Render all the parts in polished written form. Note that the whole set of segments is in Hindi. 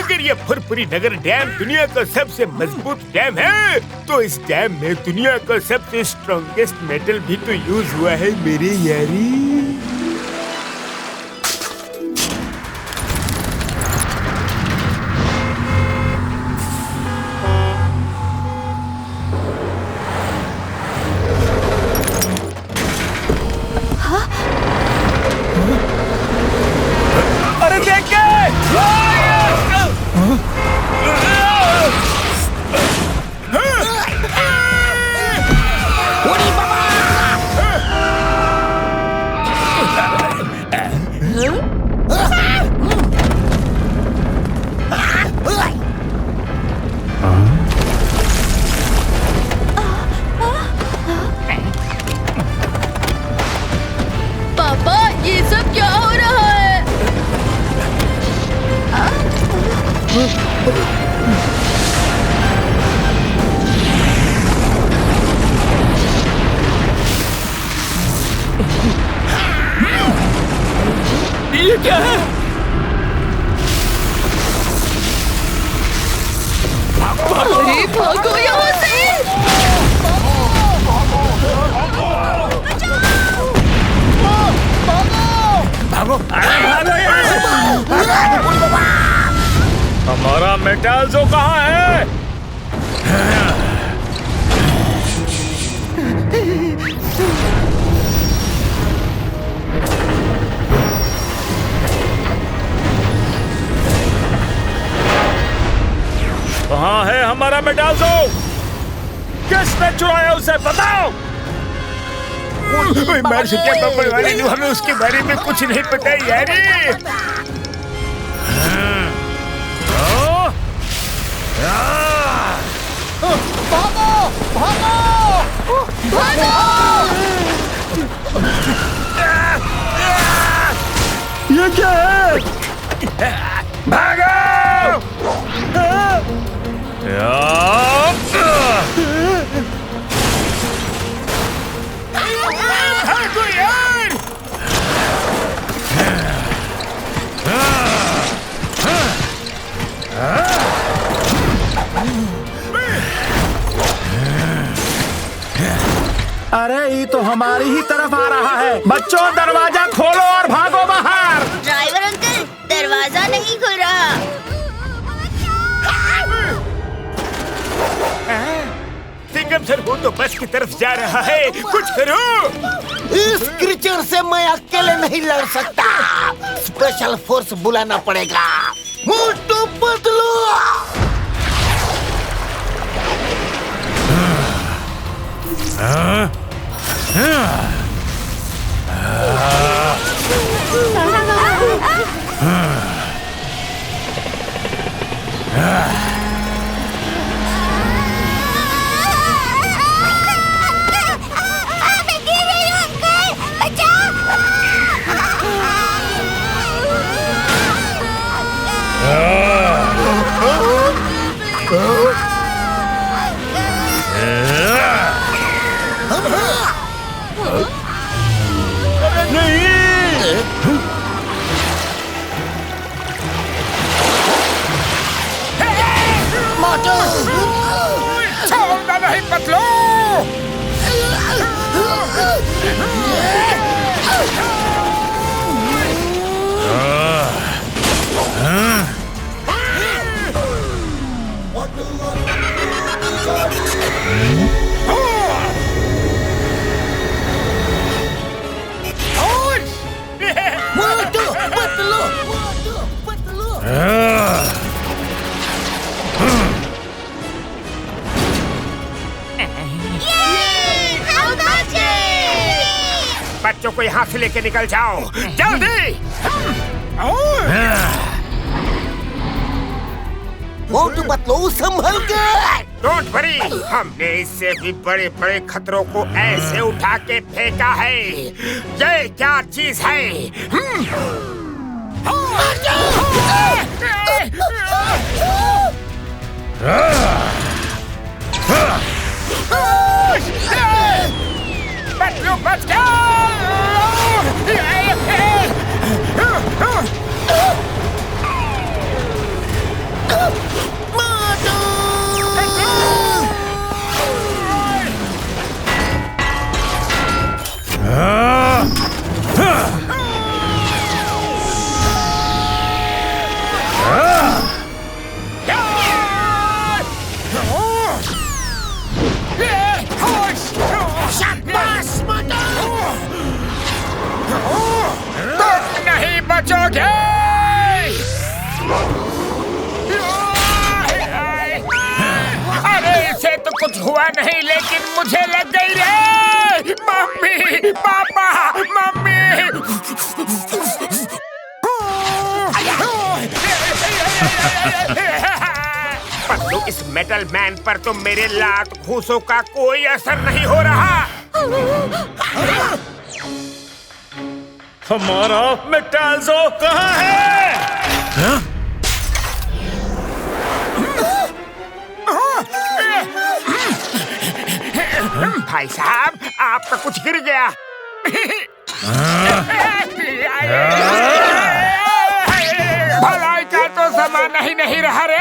अगर ये फुरफुरी नगर डैम दुनिया का सबसे मजबूत डैम है, तो इस डैम में दुनिया का सबसे स्ट्रॉन्गेस्ट मेटल भी तो यूज हुआ है मेरे यारी। अरे देख के! पापा, ये सब क्या हो रहा है? ये क्या है? अरे भागो यहाँ से! भागो! अरे भागो यहाँ से! हमारा मेटाल्जो कहाँ है? कहाँ है हमारा मेटाल्जो? किसने चुराया उसे बताओ? मार क्या बब्बर वाले ने हमें उसके बारे में कुछ नहीं पता यारी। भागो! भागो! भागो! ये क्या है? भागो! भागो यार! अरे ये तो हमारी ही तरफ आ रहा है। बच्चों, दरवाजा खोलो और भागो बाहर। ड्राइवर अंकल, दरवाजा नहीं खुल रहा। सिंघम सर वो तो बस की तरफ जा रहा है, कुछ करो। इस क्रीचर से मैं अकेले नहीं लड़ सकता। स्पेशल फोर्स बुलाना पड़ेगा। मोटू पतलू! छोड़ना नहीं पतलू! मोटू पतलू! मोटू पतलू! बच्चों को यहाँ से लेके निकल जाओ, जल्दी! मोटू पतलू संभल के! डोंट वरी, हमने इससे भी बड़े बड़े खतरों को ऐसे उठा के फेंका है। ये क्या चीज है? पतलू बच गया! बचोगे। अरे इसे तो कुछ हुआ नहीं, लेकिन मुझे लग गई रे। मम्मी, पापा, मम्मी। पतलू, इस मेटल मैन पर तो मेरे लात घूसों का कोई असर नहीं हो रहा। हमारा मेटाल्जो कहाँ है? हाँ? भाई साहब, आपका कुछ गिर गया। भलाई का तो जमाना ही नहीं रहा रे।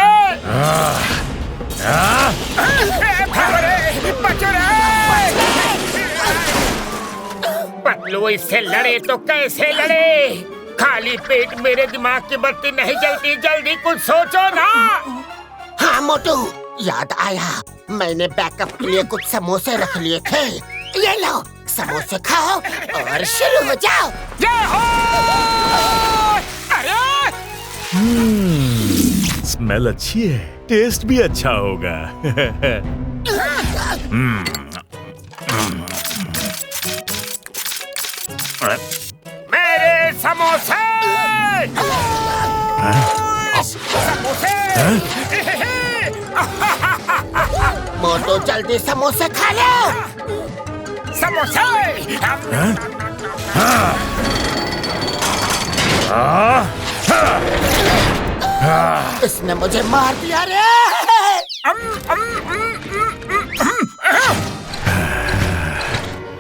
बचो रे। पतलू, इससे लड़े तो कैसे लड़े? खाली पेट मेरे दिमाग की बत्ती नहीं जलती। जल्दी कुछ सोचो ना। हाँ मोटू, याद आया, मैंने बैकअप के लिए कुछ समोसे रख लिए थे। ये लो, समोसे खाओ और शुरू हो जाओ। जय हो। अरे स्मेल अच्छी है, टेस्ट भी अच्छा होगा। मेरे समोसे। समोसे। मोटू, जल्दी समोसे खा लो। समोसे। इसने मुझे मार दिया रे।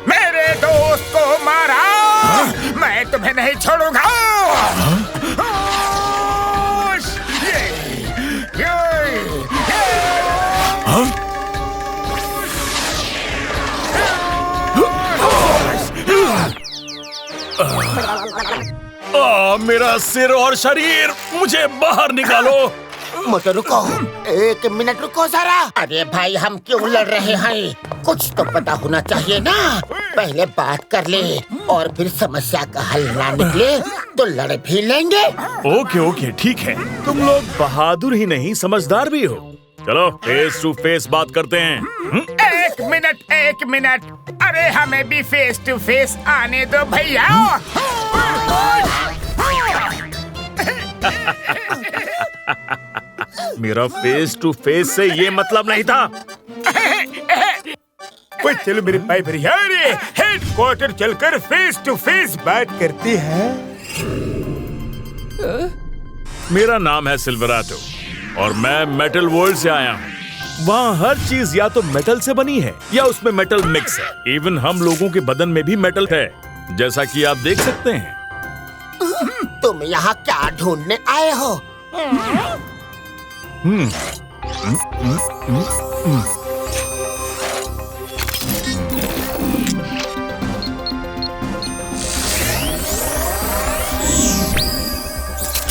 मेरे दोस्त को मारा। मैं तुम्हें नहीं छोड़ूंगा। मेरा सिर और शरीर, मुझे बाहर निकालो। मोटू रुको, 1 मिनट रुको जरा। अरे भाई, हम क्यों लड़ रहे हैं? कुछ तो पता होना चाहिए ना। पहले बात कर ले, और फिर समस्या का हल ना निकले तो लड़ भी लेंगे। ओके ओके, ठीक है। तुम लोग बहादुर ही नहीं, समझदार भी हो। चलो फेस टू फेस बात करते हैं। 1 मिनट, 1 मिनट। अरे हमें भी फेस टू फेस आने दो भैया। मेरा फेस टू फेस से ये मतलब नहीं था। चलो मेरे भाई भैया, हेडक्वार्टर चलकर फेस टू फेस बात करते हैं। मेरा नाम है सिल्वराटो और मैं मेटल वर्ल्ड से आया हूँ। वहाँ हर चीज या तो मेटल से बनी है या उसमें मेटल मिक्स है। इवन हम लोगों के बदन में भी मेटल है, जैसा कि आप देख सकते हैं। तुम यहाँ क्या ढूंढने आए हो?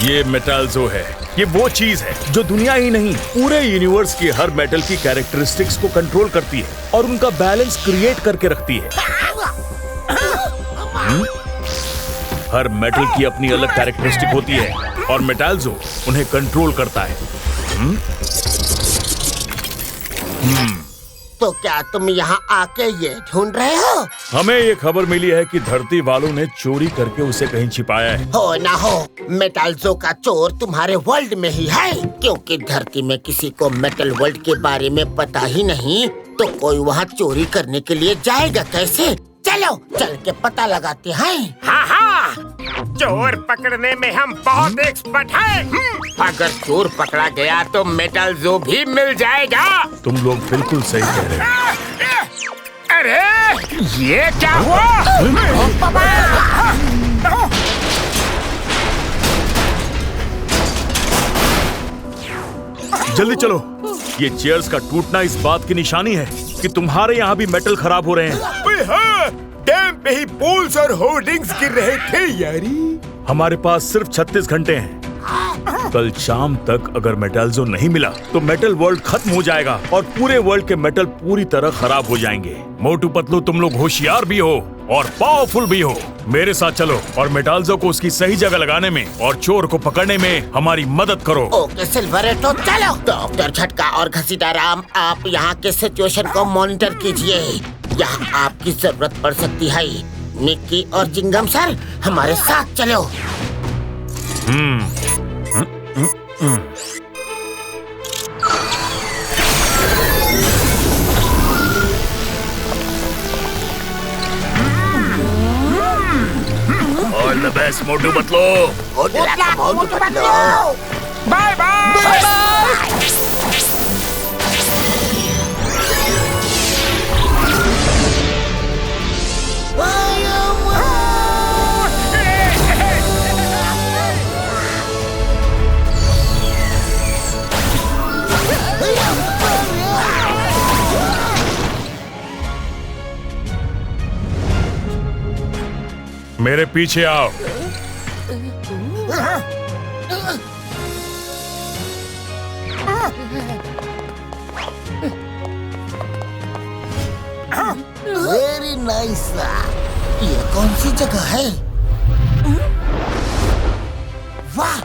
ये मेटाल्जो है। ये वो चीज है जो दुनिया ही नहीं, पूरे यूनिवर्स की हर मेटल की कैरेक्टरिस्टिक्स को कंट्रोल करती है और उनका बैलेंस क्रिएट करके रखती है। हर मेटल की अपनी अलग कैरेक्टरिस्टिक होती है और मेटाल्जो उन्हें कंट्रोल करता है। तो क्या तुम यहाँ आके ये ढूंढ रहे हो? हमें ये खबर मिली है कि धरती वालों ने चोरी करके उसे कहीं छिपाया है। हो ना हो, मेटाल्जो का चोर तुम्हारे वर्ल्ड में ही है। क्योंकि धरती में किसी को मेटल वर्ल्ड के बारे में पता ही नहीं, तो कोई वहाँ चोरी करने के लिए जाएगा कैसे? चलो चल के पता लगाते हैं। हाँ हाँ, चोर पकड़ने में हम बहुत एक्सपर्ट हैं। अगर चोर पकड़ा गया तो मेटाल्जो भी मिल जाएगा। तुम लोग बिल्कुल सही कह रहे हो। अरे ये क्या हुआ? जल्दी चलो, ये चेयर्स का टूटना इस बात की निशानी है कि तुम्हारे यहाँ भी मेटल खराब हो रहे हैं। हाँ, डैम पे ही पोल्स और होर्डिंग्स गिर रहे थे यारी। हमारे पास सिर्फ 36 घंटे हैं। कल शाम तक अगर मेटाल्जो नहीं मिला तो मेटल वर्ल्ड खत्म हो जाएगा और पूरे वर्ल्ड के मेटल पूरी तरह खराब हो जाएंगे। मोटू पतलू, तुम लोग होशियार भी हो और पावरफुल भी हो। मेरे साथ चलो और मेटाल्जो को उसकी सही जगह लगाने में और चोर को पकड़ने में हमारी मदद करो। ओके सिल्वरेटो, चलो। डॉक्टर झटका और घसीटा राम, आप यहाँ के सिचुएशन को मॉनिटर कीजिए। यहाँ आपकी जरूरत पड़ सकती है। मिक्की और चिंगम सर, हमारे साथ चलो। All the best Motu Patlu. Bye bye. मेरे पीछे आओ। Very nice. ये कौन सी जगह है? वाह!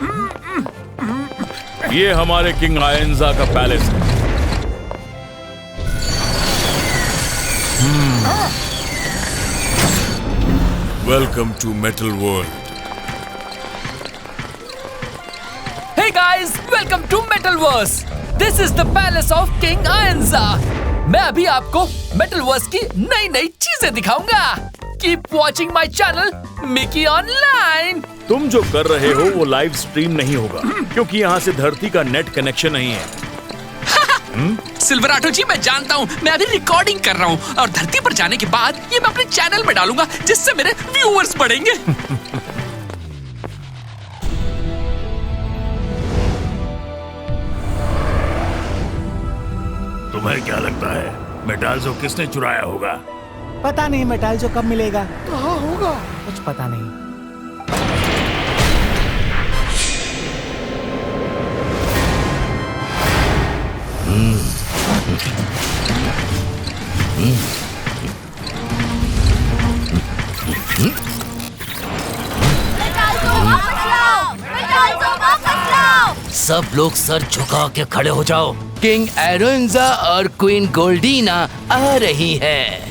ये हमारे किंग आयंजा का पैलेस है। Welcome to metal world. Hey guys, welcome to Metalverse. This is the palace of King Ayanza. मैं अभी आपको Metalverse की नई नई चीजें दिखाऊंगा। Keep watching my channel, Mickey Online. तुम जो कर रहे हो वो लाइव स्ट्रीम नहीं होगा क्योंकि यहाँ से धरती का नेट कनेक्शन नहीं है। सिल्वराटो जी, मैं जानता हूँ, मैं अभी रिकॉर्डिंग कर रहा हूँ और धरती पर जाने के बाद ये मैं अपने चैनल में डालूंगा जिससे मेरे व्यूअर्स बढ़ेंगे। तुम्हें क्या लगता है मेटाल्जो किसने चुराया होगा? पता नहीं मेटाल्जो कब मिलेगा, कहाँ होगा, कुछ पता नहीं। सब लोग सर झुका के खड़े हो जाओ। किंग एरोन्जा और क्वीन गोल्डीना आ रही है।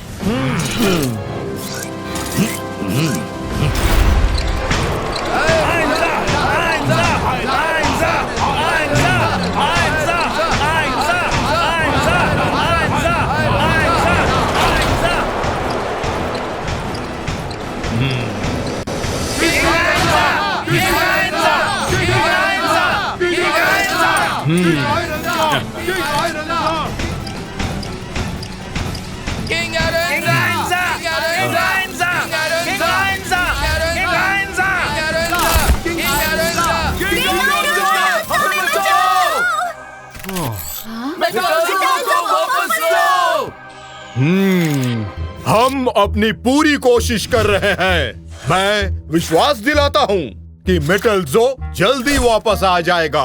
हम अपनी पूरी कोशिश कर रहे हैं। मैं विश्वास दिलाता हूँ कि मेटल्जो जल्दी वापस आ जाएगा।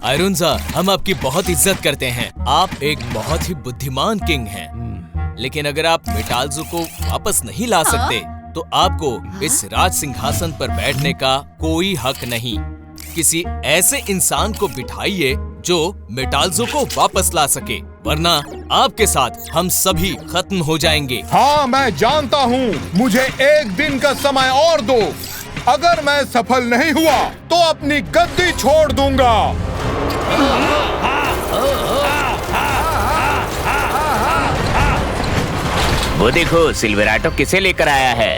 आयरन्जा, हम आपकी बहुत इज्जत करते हैं। आप एक बहुत ही बुद्धिमान किंग हैं। लेकिन अगर आप मेटाल्जो को वापस नहीं ला सकते तो आपको इस राज सिंहासन पर बैठने का कोई हक नहीं। किसी ऐसे इंसान को बिठाइए जो मेटाल्जो को वापस ला सके, वरना आपके साथ हम सभी खत्म हो जाएंगे। हाँ, मैं जानता हूँ। मुझे एक दिन का समय और दो। अगर मैं सफल नहीं हुआ तो अपनी गद्दी छोड़ दूंगा। वो देखो, सिल्वराटो किसे लेकर आया है।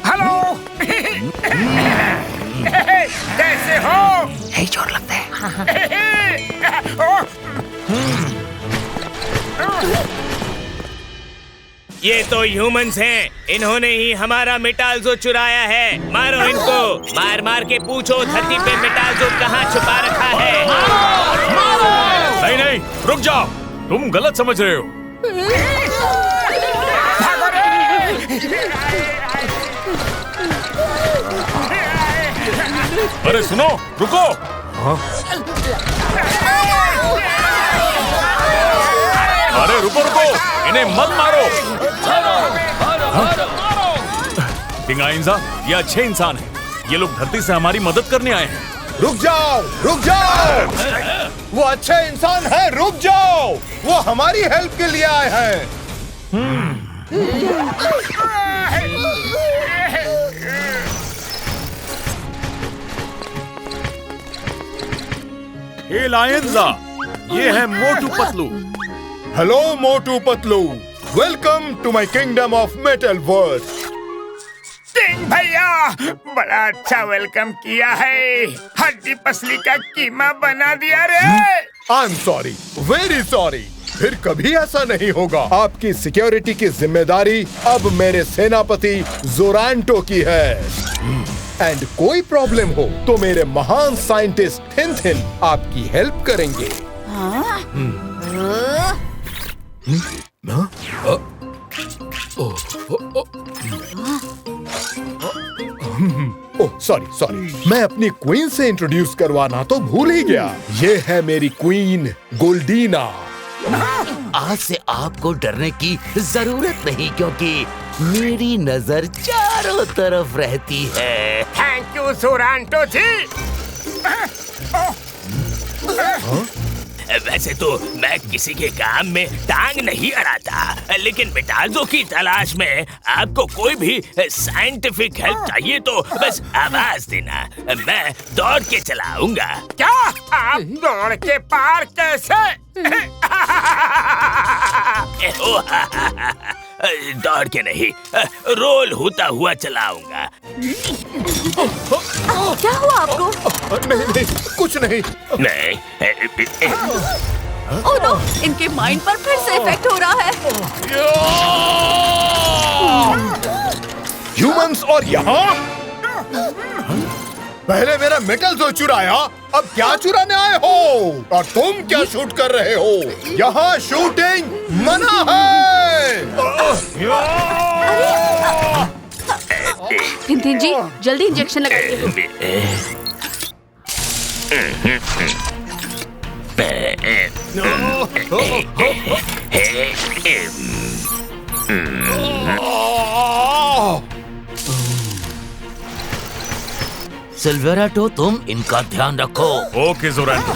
हेलो। कैसे हो? यही चोर लगता है। ये तो ह्यूमंस हैं। इन्होंने ही हमारा मेटाल्जो चुराया है। मारो इनको। मार मार के पूछो धरती पे मेटाल्जो कहाँ छुपा रखा है। नहीं नहीं, रुक जाओ, तुम गलत समझ रहे हो। भागो रे! अरे सुनो, रुको। अरे रुको रुको, इन्हें मत मारो। किंग आइंजा, ये अच्छे इंसान हैं। ये लोग धरती से हमारी मदद करने आए हैं। रुक जाओ, रुक जाओ। वो अच्छे इंसान हैं, रुक जाओ। वो हमारी हेल्प के लिए आए हैं। हे लायंजा, ये है Motu Patlu. Hello Motu Patlu, welcome to my kingdom of metal verse. King भैया, बड़ा अच्छा वेलकम किया है। हड्डी पसली का कीमा बना दिया रे। I am sorry, very sorry. फिर कभी ऐसा नहीं होगा। आपकी सिक्योरिटी की जिम्मेदारी अब मेरे सेनापति जोरांटो की है। एंड कोई प्रॉब्लम हो तो मेरे महान साइंटिस्ट थिन आपकी हेल्प करेंगे। ओह सॉरी सॉरी, मैं अपनी क्वीन से इंट्रोड्यूस करवाना तो भूल ही गया। ये है मेरी क्वीन गोल्डीना। आज से आपको डरने की जरूरत नहीं, क्योंकि मेरी नजर चारों तरफ रहती है। थैंक यू जोरांटो जी। वैसे तो मैं किसी के काम में टांग नहीं अड़ाता, लेकिन मेटाल्जो की तलाश में आपको कोई भी साइंटिफिक हेल्प चाहिए तो बस आवाज देना, मैं दौड़ के चलाऊंगा। क्या आप दौड़ के पार कैसे? दौड़ के नहीं, रोल होता हुआ चलाऊंगा। क्या हुआ आपको? नहीं नहीं, कुछ नहीं। नहीं। ओह नो, इनके माइंड पर फिर से इफेक्ट हो रहा है। ह्यूमंस और यहाँ पहले मेरा मेटल जो चुराया, अब क्या चुराने आए हो? और तुम क्या शूट कर रहे हो? यहाँ शूटिंग मना है। थिन जी, जल्दी इंजेक्शन लगाइए। सिल्वेराटो, तुम इनका ध्यान रखो। ओके जोरांटो।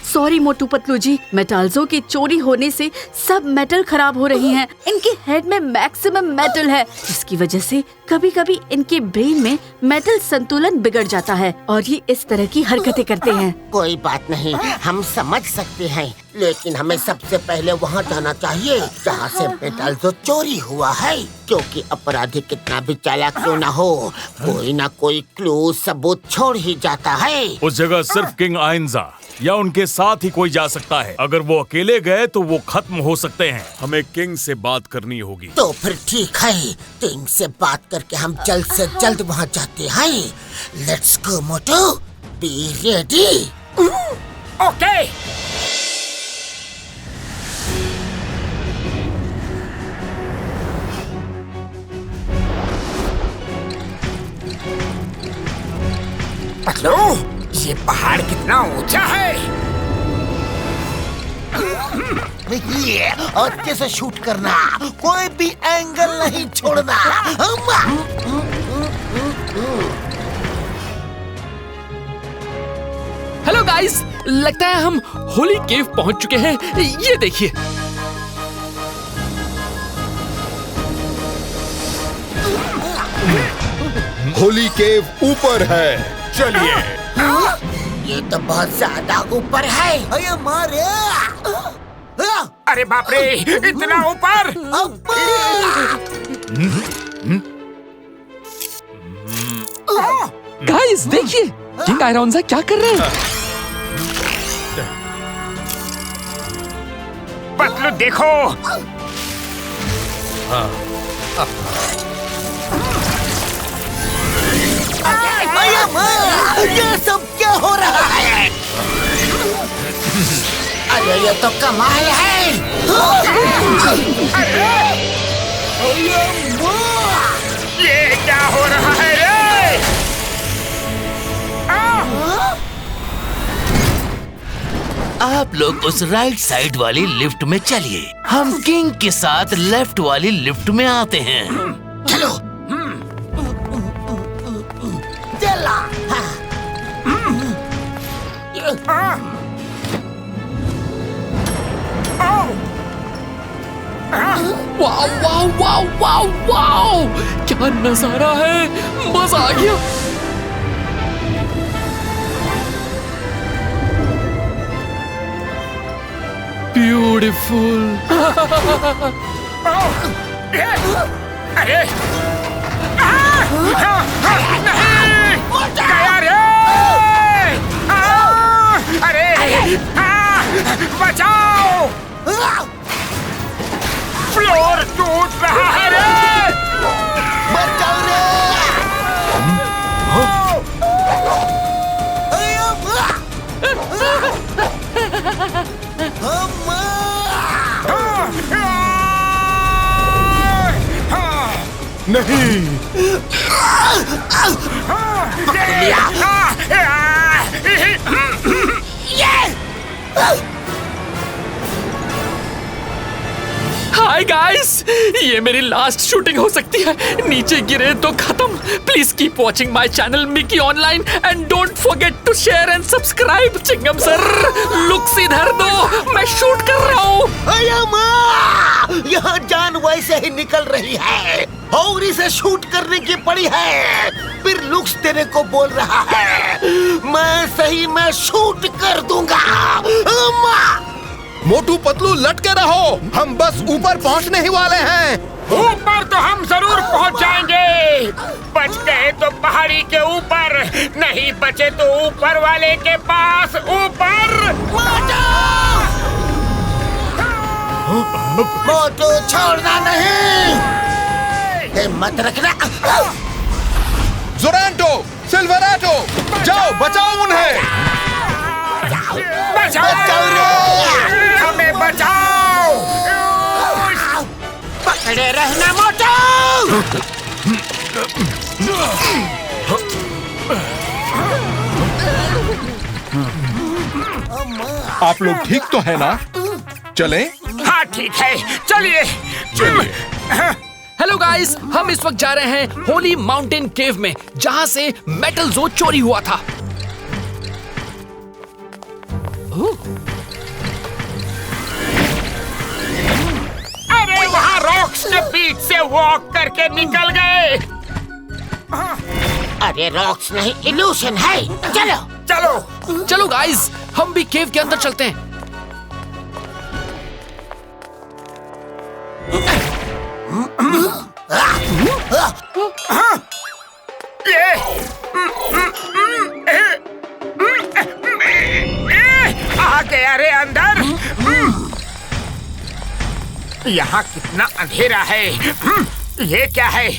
सॉरी मोटू पतलू जी, मेटाल्जो के चोरी होने से सब मेटल खराब हो रही हैं। इनके हेड में मैक्सिमम मेटल है, जिसकी वजह से कभी कभी इनके ब्रेन में मेटल संतुलन बिगड़ जाता है और ये इस तरह की हरकतें करते हैं। कोई बात नहीं, हम समझ सकते हैं, लेकिन हमें सबसे पहले वहाँ जाना चाहिए जहाँ से मेटाल्जो चोरी हुआ है, क्योंकि अपराधी कितना भी चालाक क्यों न हो, कोई ना कोई क्लू सबूत छोड़ ही जाता है। उस जगह सिर्फ किंग आइंजा या उनके साथ ही कोई जा सकता है। अगर वो अकेले गए तो वो खत्म हो सकते हैं। हमें किंग से बात करनी होगी। तो फिर ठीक है, किंग से बात करके हम जल्द से जल्द वहाँ जाते हैं। Let's go Motu, be ready. Okay. Patlu, ये पहाड़ कितना ऊंचा है? ये अच्छे से शूट करना, कोई भी एंगल नहीं छोड़ना। हेलो गाइस, लगता है हम होली केव पहुंच चुके हैं। ये देखिए। होली केव ऊपर है, चलिए। ये तो बहुत ज्यादा ऊपर है। अरे मारे! अरे बाप रे, इतना ऊपर! गाइस देखिए, किंग आयरॉन्जा क्या कर रहे हैं। पतलू देखो। ये सब क्या हो रहा है? अरे ये तो कमाल है। ये क्या हो रहा है रे? आप लोग उस राइट साइड वाली लिफ्ट में चलिए, हम किंग के साथ लेफ्ट वाली लिफ्ट में आते हैं। चलो। चला। Wow wow wow wow wow, क्या नजारा है, मजा आ गया। ब्यूटीफुल। अरे अरे बचाओ, फ्लोर टूट रहा है रे। बचाओ रे। नहीं। हाय गाइस, ये मेरी लास्ट शूटिंग हो सकती है। नीचे गिरे तो खत्म। Please keep watching my channel Mickey online and don't forget to share and subscribe. Chingam sir, looks इधर दो, मैं शूट कर रहा हूँ। यहाँ जान वैसे ही निकल रही है और इसे शूट करने की पड़ी है, फिर लुक्स देने को बोल रहा है। मैं सही में शूट कर दूंगा। मोटू पतलू लटके रहो, हम बस ऊपर पहुंचने ही वाले हैं। ऊपर तो हम जरूर पहुंच जाएंगे। बच गए तो पहाड़ी के ऊपर, नहीं बचे तो ऊपर वाले के पास ऊपर। मोटू छोड़ना नहीं, हिम्मत रखना। जोरांटो, सिल्वराटो, जाओ बचाओ उन्हें। बचाओ हमें, बचाओ। पकड़े रहना मोटू। आप लोग ठीक तो है ना? चलें? हाँ ठीक है, चलिए। हेलो गाइस, हम इस वक्त जा रहे हैं होली माउंटेन केव में, जहां से मेटल जो चोरी हुआ था। अरे वहाँ रॉक्स के बीच से वॉक करके निकल गए। अरे रॉक्स नहीं, इल्यूशन है। चलो चलो चलो गाइस, हम भी केव के अंदर चलते हैं। आ गया रे अंदर। यहाँ कितना अंधेरा है। ये क्या है?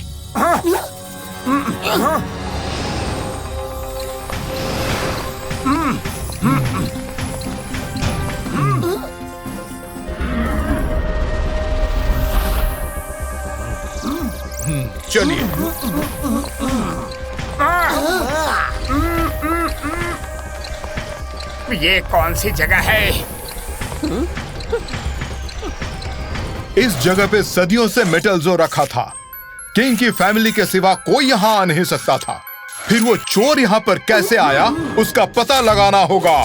चलिए। ये कौन सी जगह है? इस जगह पे सदियों से मेटल जो रखा था। किंग की फैमिली के सिवा कोई यहाँ आ नहीं सकता था। फिर वो चोर यहाँ पर कैसे आया, उसका पता लगाना होगा।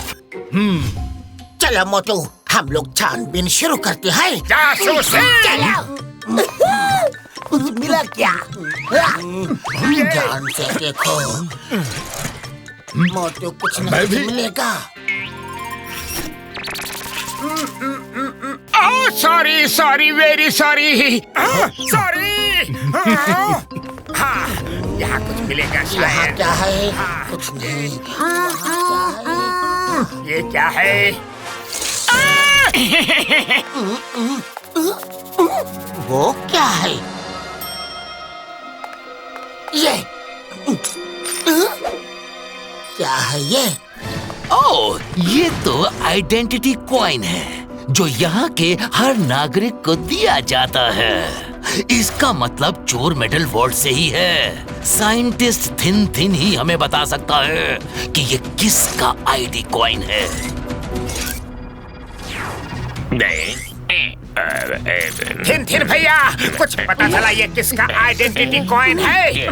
चलो मोटू, हम लोग छानबीन शुरू करते हैं। जासूसी! चलो। कुछ मिला क्या? ध्यान से देखो मोटू, कुछ नहीं मिलेगा। Oh sorry sorry, very sorry, sorry. हाँ, यहाँ कुछ मिलेगा यहाँ शायद। क्या है? कुछ नहीं। ये क्या है? वो क्या है? ये क्या है ये? ओह, ये तो आइडेंटिटी कॉइन है जो यहाँ के हर नागरिक को दिया जाता है। इसका मतलब चोर मेटल वॉल्ट से ही है। साइंटिस्ट थिन थिन ही हमें बता सकता है कि ये किसका आईडी कॉइन है। थिन भैया, कुछ पता चला ये किसका आइडेंटिटी कॉइन है? ये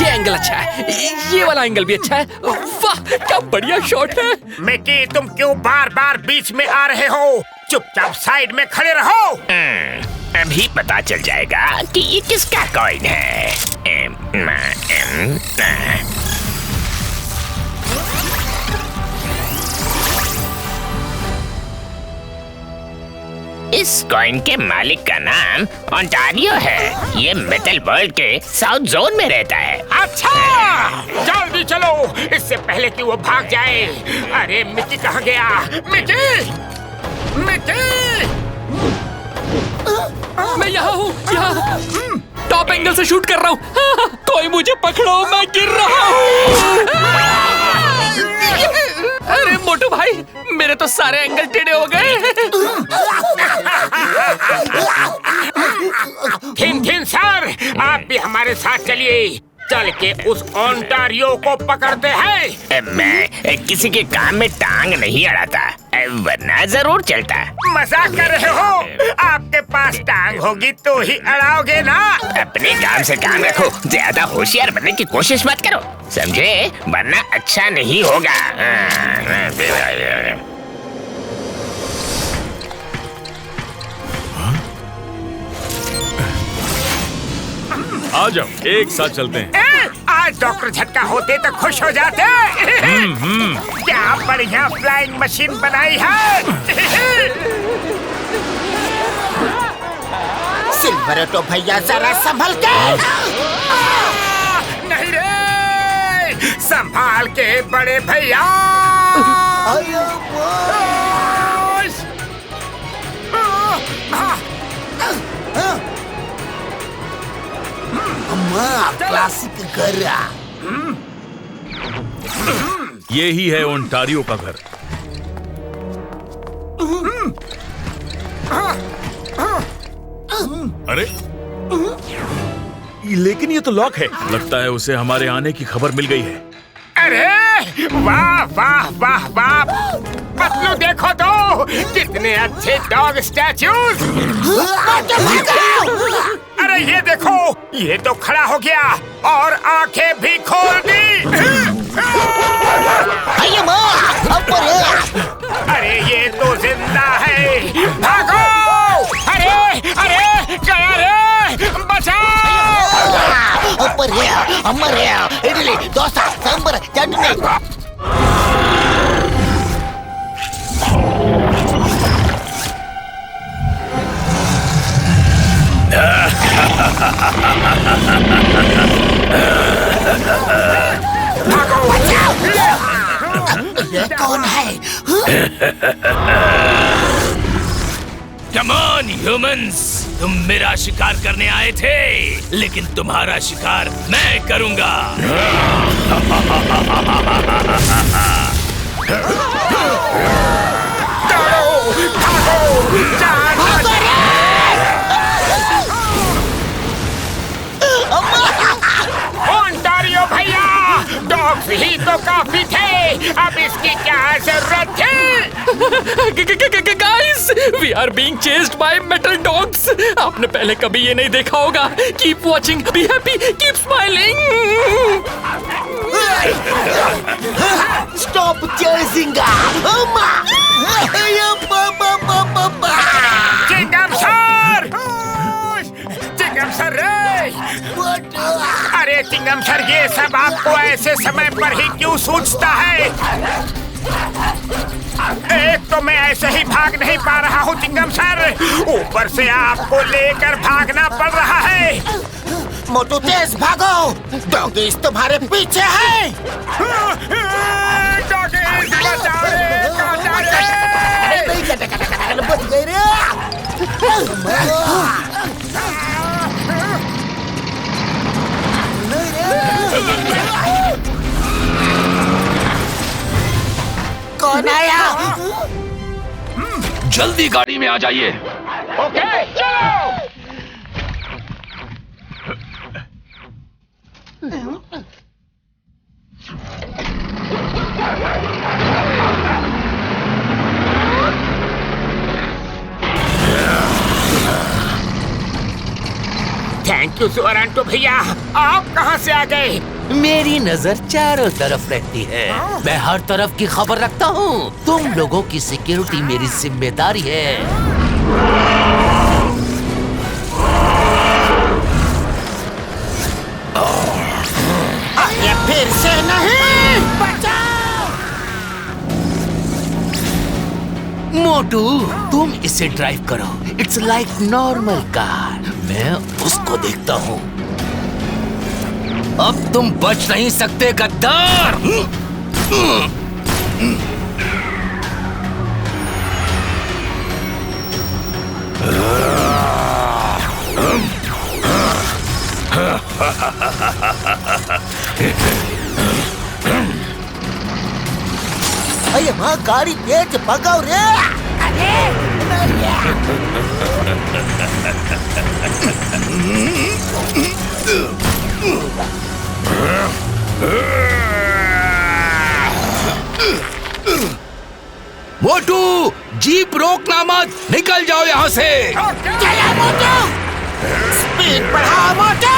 एंगल अच्छा है, ये वाला एंगल भी अच्छा है। वाह, क्या बढ़िया शॉट है। मिकी, तुम क्यों बार बार बीच में आ रहे हो? चुपचाप साइड में खड़े रहो। अभी पता चल जाएगा कि ये किसका कॉइन है। इस कॉइन के मालिक का नाम ओंटारियो है। ये मेटल वर्ल्ड के साउथ जोन में रहता है। अच्छा, जल्दी चलो, इससे पहले कि वो भाग जाए। अरे मिकी कहाँ गया? Mickey, Mickey! मैं यहाँ हूँ, यहाँ टॉप एंगल से शूट कर रहा हूँ। कोई मुझे पकड़ो, मैं गिर रहा हूँ। अरे मोटू भाई, मेरे तो सारे एंगल टेढ़े हो गए। थिन सर, आप भी हमारे साथ चलिए। चल के उस ओंटारियो को पकड़ते हैं। मैं किसी के काम में टांग नहीं अड़ाता, वरना जरूर चलता। मजाक कर रहे हो? आपके पास टांग होगी तो ही अड़ाओगे ना। अपने काम से काम रखो, ज्यादा होशियार बनने की कोशिश मत करो, समझे? वरना अच्छा नहीं होगा। आ जाओ, एक साथ चलते हैं। आज डॉक्टर झटका होते तो खुश हो जाते। क्या बढ़िया फ्लाइंग मशीन बनाई है। सिल्वरेटो भैया, जरा संभल के। नहीं रे, संभाल के बड़े भैया। क्लासिक घर। ये ही है ओंटारियो का घर। अरे, लेकिन ये तो लॉक है। लगता है उसे हमारे आने की खबर मिल गई है। अरे वाह वाह वाह वाह, पतलू देखो तो, कितने अच्छे डॉग स्टैचूज। अरे ये देखो, ये तो खड़ा हो गया और आंखें भी खोल दी। अरे ये तो जिंदा है, भागो। अरे अरे, गया रे, बचाओ। इडली, डोसा, सांबर, चटनी। कौन है? Come on, humans! तुम मेरा शिकार करने आए थे, लेकिन तुम्हारा शिकार मैं करूंगा। ओंटारियो भैया, डॉग्स ही तो काफी थे, अब इसकी क्या जरूरत थी? Guys, we are being chased by metal dogs. आपने पहले कभी ये नहीं देखा होगा। Keep watching, be happy, keep smiling. Stop chasing! Chingam sir! Chingam sir रे! अरे चिंगम सर, ये सब आपको ऐसे समय पर ही क्यों सूझता है? एक तो मैं ऐसे ही भाग नहीं पा रहा हूँ चिंगम सर, ऊपर से आपको लेकर भागना पड़ रहा है। मोटू, तेज भागो, डॉगीज तुम्हारे पीछे है। डॉगीज बचाओ रे, बचाओ रे। बच गए रे। कौन आया? जल्दी गाड़ी में आ जाइए। ओके, चलो। थैंक यू जोरांटो भैया, आप कहाँ से आ गए? मेरी नजर चारों तरफ रहती है, मैं हर तरफ की खबर रखता हूँ। तुम लोगों की सिक्योरिटी मेरी जिम्मेदारी है। ये फिर से नहीं, बचाओ! मोटू, तुम इसे ड्राइव करो। It's like normal car. मैं उसको देखता हूँ। अब तुम बच नहीं सकते गद्दार। अरे माँ, गाड़ी तेज भगाओ रे। मोटू, जीप रोकना मत, निकल जाओ यहाँ से। चला मोटू, स्पीड बढ़ाओ मोटू।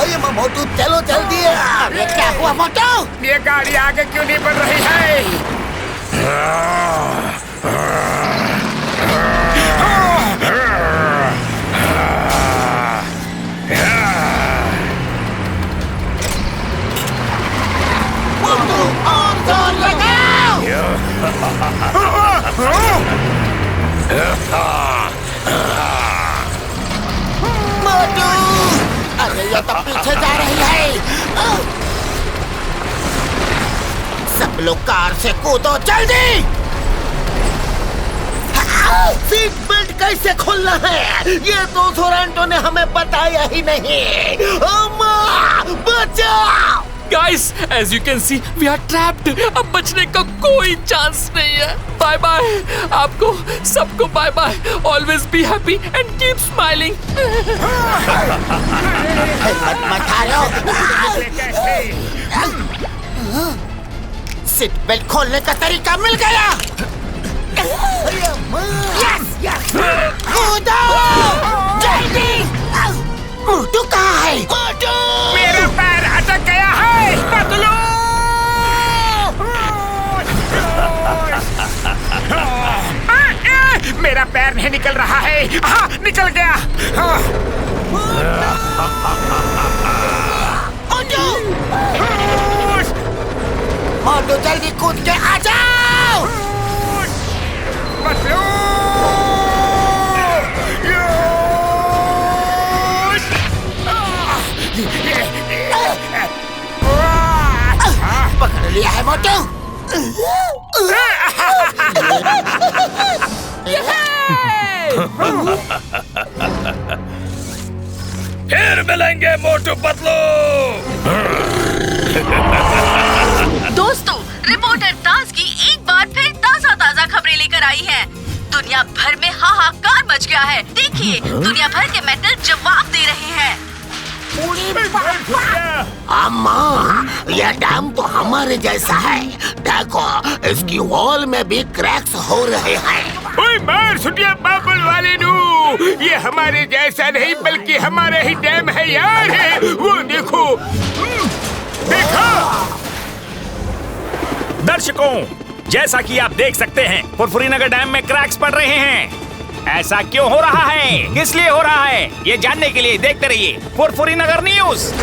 अरे माँ मोटू, चलो जल्दी। अरे क्या हुआ मोटू? ये गाड़ी आगे क्यों नहीं बढ़ रही है? मोटू, और जोर लगाओ। मोटू, अरे ये तो पीछे जा रही है। सब लोग कार से कूदो जल्दी। सीट बेल्ट कैसे खोलना है, ये तो जोरांटो ने हमें बताया ही नहीं। अम्मा, बचाओ! Guys, as you can see, we are trapped. अब बचने का कोई चांस नहीं है। बाय बाय, आपको सबको bye bye. Always be happy and keep smiling. Seat belt खोलने का तरीका मिल गया। कूदो जल्दी। मोटू कहाँ है? मोटू, मेरा पैर अटक गया है। पतलू, मेरा पैर नहीं निकल रहा है। हाँ, निकल गया। मोटू, जल्दी कूद के आ जाओ। पतलू, पकड़ लिया है मोटू। फिर मिलेंगे मोटू पतलू। दोस्तों, रिपोर्टर ताज की एक बार फिर ताजा खबरें लेकर आई है। दुनिया भर में हाहाकार मच गया है। देखिए, दुनिया भर के मेटल जवाब दे रहे हैं। अम्मा, यह डैम तो हमारे जैसा है। देखो, इसकी वॉल में भी क्रैक्स हो रहे हैं। ओए मार सुटिया बाबुल वाले नू, ये हमारे जैसा नहीं बल्कि हमारा ही डैम है यार। वो देखो, देखो। दर्शकों, जैसा कि आप देख सकते हैं, फुरफुरी नगर डैम में क्रैक्स पड़ रहे हैं। ऐसा क्यों हो रहा है, किस लिए हो रहा है, ये जानने के लिए देखते रहिए फुरफुरी नगर न्यूज।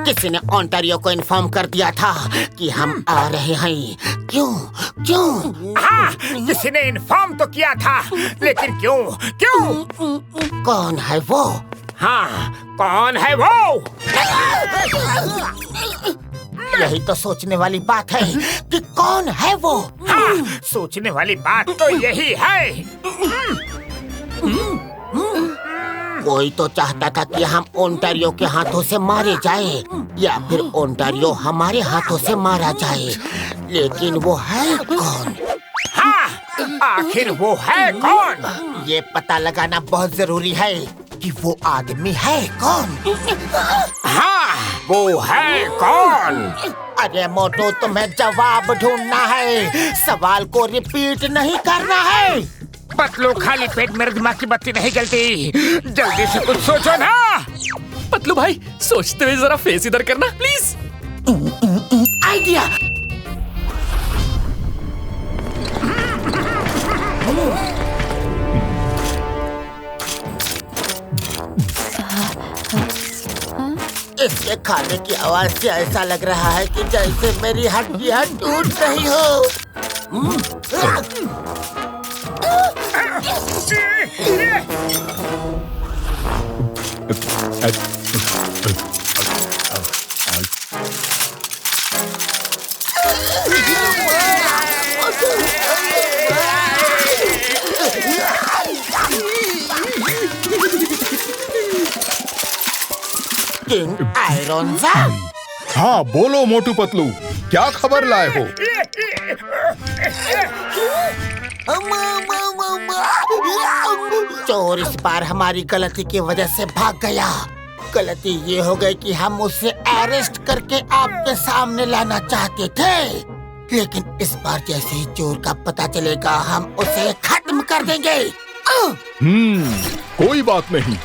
किसी ने ओंटारियो को इन्फॉर्म कर दिया था कि हम आ रहे हैं। क्यों? हाँ, किसी ने इन्फॉर्म तो किया था, लेकिन क्यों? कौन है वो? हाँ, कौन है वो? यही तो सोचने वाली बात है कि कौन है वो। हाँ, सोचने वाली बात तो यही है। कोई तो चाहता था कि हम ओंटारियो के हाथों से मारे जाए या फिर ओंटारियो हमारे हाथों से मारा जाए, लेकिन वो है कौन? हाँ, आखिर वो है कौन? ये पता लगाना बहुत जरूरी है कि वो आदमी है कौन। हाँ, वो है कौन? अरे मोटू, तुम्हें जवाब ढूंढना है, सवाल को रिपीट नहीं करना है। पतलू, खाली पेट मेरे दिमाग की बत्ती नहीं जलती, जल्दी से कुछ सोचो ना। पतलू भाई, सोचते हुए जरा फेस इधर करना प्लीज। आइडिया। इसके खाने की आवाज से ऐसा लग रहा है कि जैसे मेरी हड्डियां टूट रही हो। किंग आयरोंजा। हाँ, बोलो मोटू पतलू, क्या खबर लाए हो? चोर इस बार हमारी गलती की वजह से भाग गया। गलती ये हो गई कि हम उसे अरेस्ट करके आपके सामने लाना चाहते थे, लेकिन इस बार जैसे ही चोर का पता चलेगा हम उसे खत्म कर देंगे। कोई बात नहीं।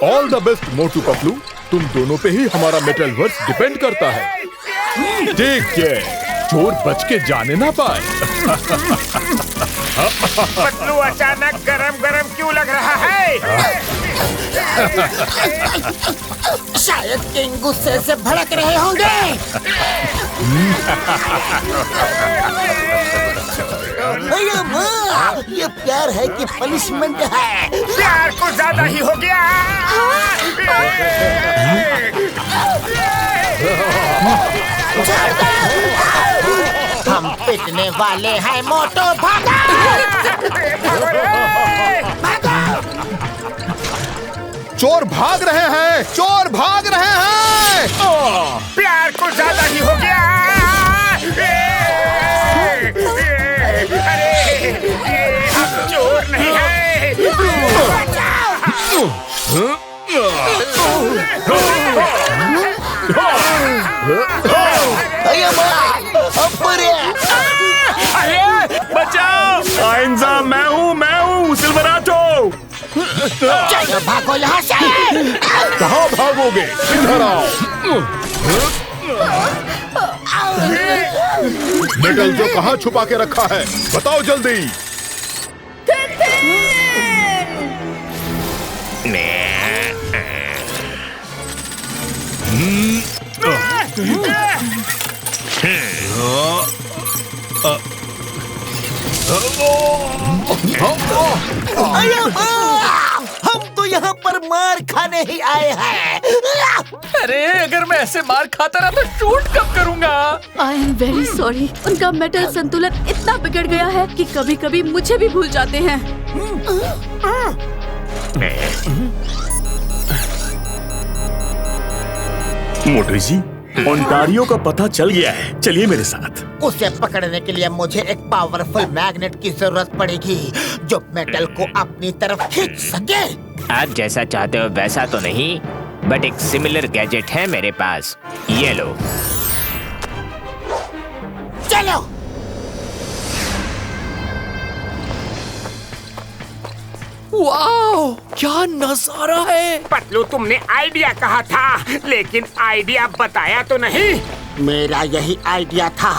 All the best Motu Patlu, तुम दोनों पे ही हमारा मेटल वर्स डिपेंड करता है। देखिए, चोर बच के जाने ना पाए। पतलू, अचानक गरम गरम क्यों लग रहा है? शायद किंग गुस्से से भड़क रहे होंगे। ये प्यार है कि पनिशमेंट है? प्यार को ज्यादा ही हो गया। हम पिटने वाले हैं मोटू, भागो! चोर भाग रहे हैं, चोर भाग रहे हैं। प्यार को ज्यादा ही हो गया। अरे, हम चोर नहीं है। अरे बचाओ! आइंजा, मैं हूँ सिल्वराटो। चलो भागो यहाँ से। कहाँ भागोगे? इधर आओ। मेटल जो कहाँ छुपा के रखा है, बताओ जल्दी। हम तो यहाँ पर मार खाने ही आए हैं। अरे, अगर मैं ऐसे मार खाता रहा तो शूट कब करूँगा? I am very sorry. उनका मेटल संतुलन इतना बिगड़ गया है कि कभी कभी मुझे भी भूल जाते हैं। मोटू जी, ओंटारियो का पता चल गया है, चलिए मेरे साथ। उसे पकड़ने के लिए मुझे एक पावरफुल मैग्नेट की जरूरत पड़ेगी जो मेटल को अपनी तरफ खींच सके। आप जैसा चाहते हो वैसा तो नहीं, बट एक सिमिलर गैजेट है मेरे पास, ये लो। चलो। वाओ, क्या नजारा है। पतलू, तुमने आइडिया कहा था, लेकिन आइडिया बताया तो नहीं। मेरा यही आइडिया था।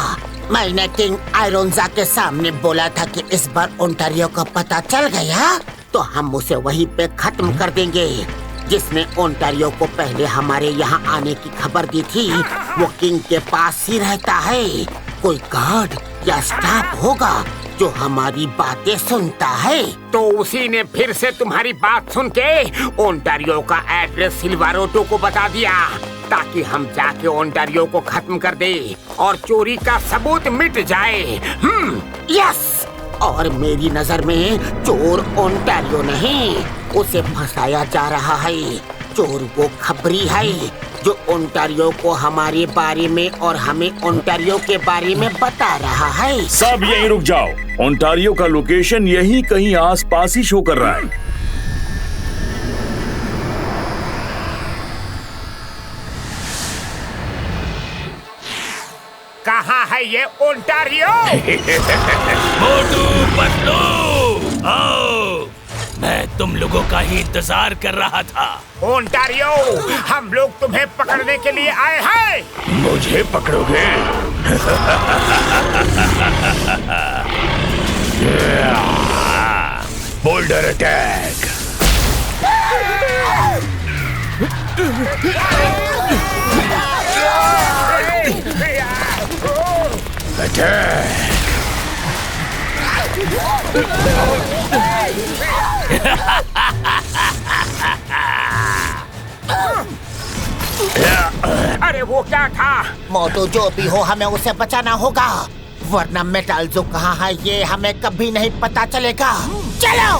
मैंने किंग आयरोंजा के सामने बोला था कि इस बार ओंटारियो का पता चल गया तो हम उसे वहीं पे खत्म कर देंगे। जिसने ओंटारियो को पहले हमारे यहाँ आने की खबर दी थी वो किंग के पास ही रहता है। कोई गार्ड या स्टाफ होगा जो हमारी बातें सुनता है। तो उसी ने फिर से तुम्हारी बात सुन के ओंटारियो का एड्रेस सिल्वराटो को बता दिया ताकि हम जाके ओंटारियो को खत्म कर दे और चोरी का सबूत मिट जाए। यस। और मेरी नजर में चोर ओंटारियो नहीं उसे फंसाया जा रहा है। चोर वो खबरी है जो ओंटारियो को हमारे बारे में और हमें ओंटारियो के बारे में बता रहा है। सब यहीं रुक जाओ। ओंटारियो का लोकेशन यहीं कहीं आसपास ही शो कर रहा है। कहाँ है ये ओंटारियो? मोटू पतलू, आओ, मैं तुम लोगों का ही इंतजार कर रहा था। ओंटारियो, हम लोग तुम्हें पकड़ने के लिए आए हैं। मुझे पकड़ोगे? Boulder attack. अरे वो क्या था? मोटू, जो भी हो हमें उसे बचाना होगा, वरना मेटाल्जो कहाँ है ये हमें कभी नहीं पता चलेगा। चलो,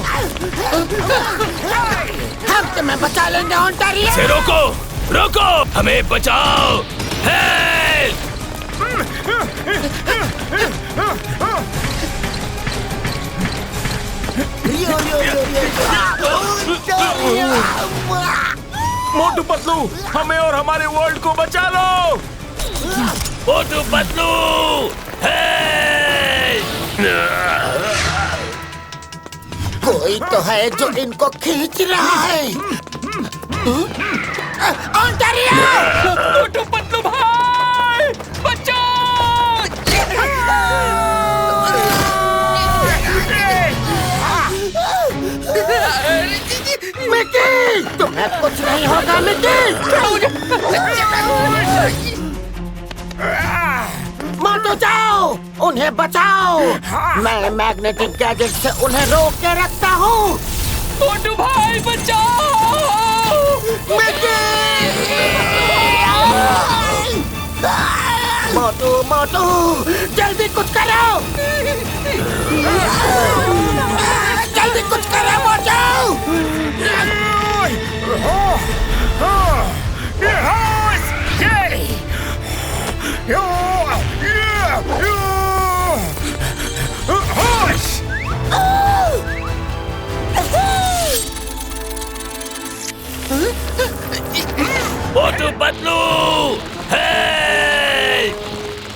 हम तुम्हें बचा लेंगे ओंटारियो। से रोको, रोको, हमें बचाओ। हेल्प! मोटू पतलू, हमें और हमारे वर्ल्ड को बचा लो। मोटू पतलू, कोई तो है जो इनको खींच रहा है। ओंटारियो! मोटू पतलू भाई, बचाओ! मिकी, तुम्हें कुछ नहीं होगा मिकी। मोटू, जाओ, उन्हें बचाओ। मैं मैग्नेटिक गैजेट से उन्हें रोक के रखता हूँ। मोटू भाई, बचाओ! मोटू, मोटू, जल्दी कुछ करो। जल्दी कुछ करो मोटू। मोटू पतलू,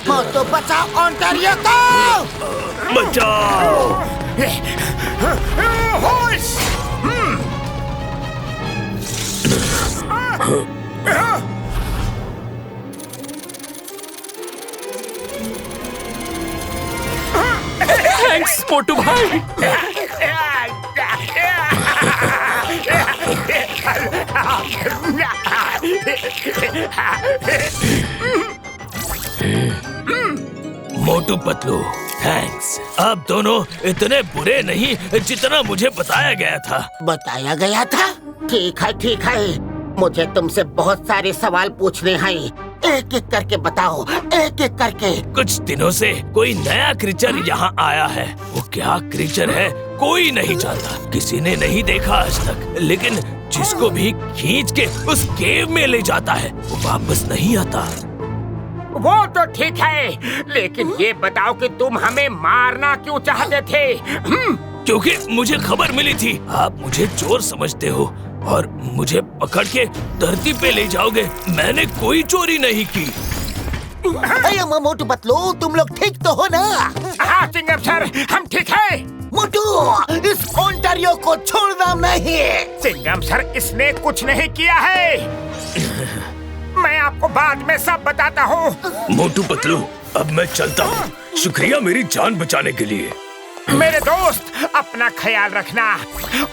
मोटू, बचाओ ओंटारियो को। बचाओ! थैंक्स मोटू भाई। मोटू पतलू, थैंक्स। आप दोनों इतने बुरे नहीं जितना मुझे बताया गया था। बताया गया था? ठीक है, ठीक है। मुझे तुमसे बहुत सारे सवाल पूछने हैं। एक एक करके बताओ, एक एक करके। कुछ दिनों से कोई नया क्रीचर यहाँ आया है। वो क्या क्रीचर है कोई नहीं जानता, किसी ने नहीं देखा आज तक। लेकिन जिसको भी खींच के उस केव में ले जाता है वो वापस नहीं आता। वो तो ठीक है, लेकिन ये बताओ कि तुम हमें मारना क्यों चाहते थे? क्योंकि मुझे खबर मिली थी आप मुझे चोर समझते हो और मुझे पकड़ के धरती पे ले जाओगे। मैंने कोई चोरी नहीं की। मोटू पतलू, तुम लोग ठीक तो हो ना? हाँ चिंगम सर, हम ठीक है। मोटू, इस ओंटारियो को छोड़ना नहीं। चिंगम सर, इसने कुछ नहीं किया है। मैं आपको बाद में सब बताता हूँ। मोटू पतलू, अब मैं चलता हूँ। शुक्रिया मेरी जान बचाने के लिए। मेरे दोस्त, अपना ख्याल रखना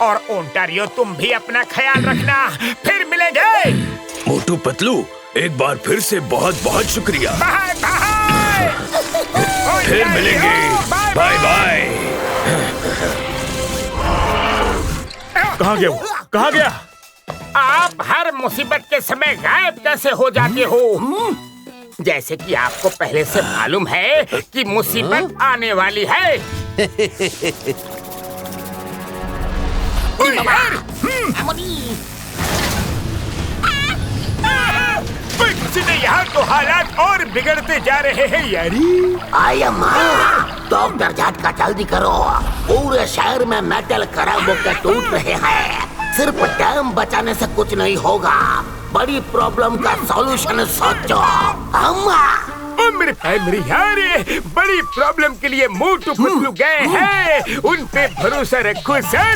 और ओंटारियो तुम भी अपना ख्याल रखना। फिर मिलेंगे। मोटू पतलू, एक बार फिर से बहुत बहुत शुक्रिया। Bye bye. फिर मिलेंगे। Bye bye. कहाँ गया वो? कहाँ गया? आप हर मुसीबत के समय गायब कैसे हो जाते हो? जैसे कि आपको पहले से मालूम है कि मुसीबत आने वाली है। यहाँ तो हालात और बिगड़ते जा रहे हैं यारी। आया माँ, डॉक्टर झटका जल्दी करो। पूरे शहर में मेटल खराब होकर टूट रहे हैं। सिर्फ डैम बचाने से कुछ नहीं होगा। बड़ी प्रॉब्लम का सॉल्यूशन सोचो। अम्मा मेरे यार, बड़ी प्रॉब्लम के लिए मोटू पतलू गए हैं। उन पे भरोसा रखो सर।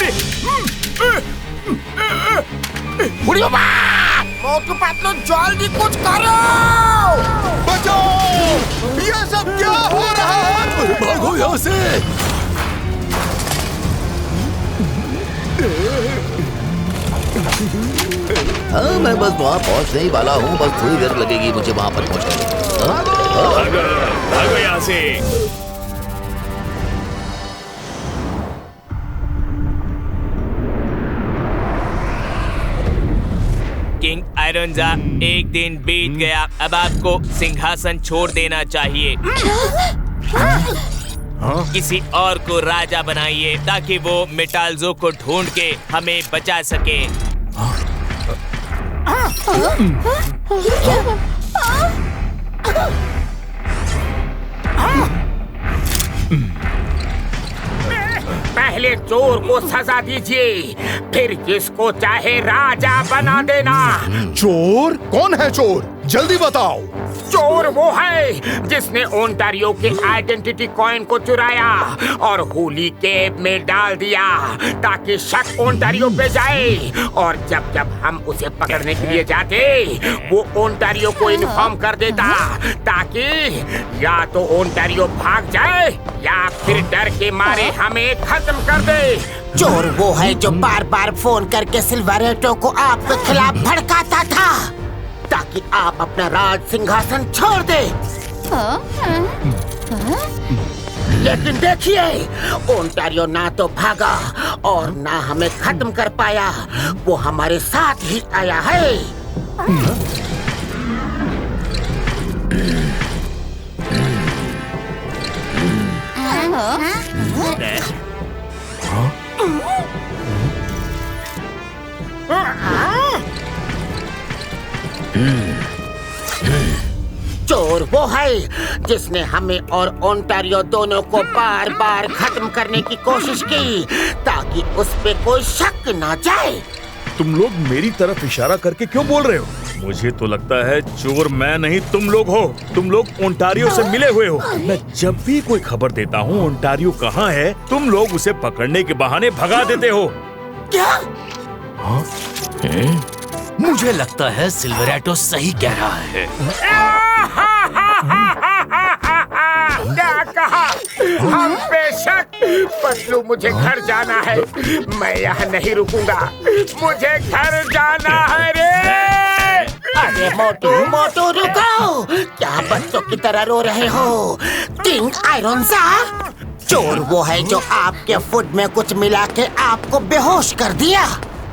मोटू पतलू जल्दी कुछ करो। बचाओ! ये सब क्या हो रहा है? भागो यहाँ से। हाँ, मैं बस वहाँ पहुँचने ही वाला हूँ। बस थोड़ी देर लगेगी मुझे वहाँ पर पहुँचने में। भागो यहाँ से। किंग आयरनजा, एक दिन बीत गया। अब आपको सिंहासन छोड़ देना चाहिए। किसी और को राजा बनाइए ताकि वो मेटाल्जो को ढूंढ के हमें बचा सके। पहले चोर को सजा दीजिए, फिर जिसको चाहे राजा बना देना। चोर? कौन है चोर? जल्दी बताओ। चोर वो है जिसने ओंटारियो के आइडेंटिटी कॉइन को चुराया और होली केव में डाल दिया ताकि शक ओंटारियो पे जाए। और जब जब हम उसे पकड़ने के लिए जाते, वो ओंटारियो को इन्फॉर्म कर देता ताकि या तो ओंटारियो भाग जाए या फिर डर के मारे हमें खत्म कर दे। चोर वो है जो बार बार फोन करके सिल्वरेटो को आपके खिलाफ भड़काता था ताकि आप अपना राज सिंहासन छोड़ दे। लेकिन देखिए, ओंटारियो ना तो भागा और ना हमें खत्म कर पाया। वो हमारे साथ ही आया है। चोर वो है जिसने हमें और ओंटारियो दोनों को बार बार खत्म करने की कोशिश की ताकि उस पे कोई शक ना जाए। तुम लोग मेरी तरफ इशारा करके क्यों बोल रहे हो? मुझे तो लगता है चोर मैं नहीं तुम लोग हो। तुम लोग ओंटारियो से मिले हुए हो। मैं जब भी कोई खबर देता हूँ ओंटारियो कहाँ है, तुम लोग उसे पकड़ने के बहाने भगा देते हो। क्या? मुझे लगता है सिल्वरेटो सही कह रहा है। क्या कहा? हम बेशक। पतलू, मुझे घर जाना है। मैं यहाँ नहीं रुकूंगा। मुझे घर जाना है रे। अरे मोटू रुको। क्या बच्चों की तरह रो रहे हो? किंग आयरनजा, चोर वो है जो आपके फूड में कुछ मिला के आपको बेहोश कर दिया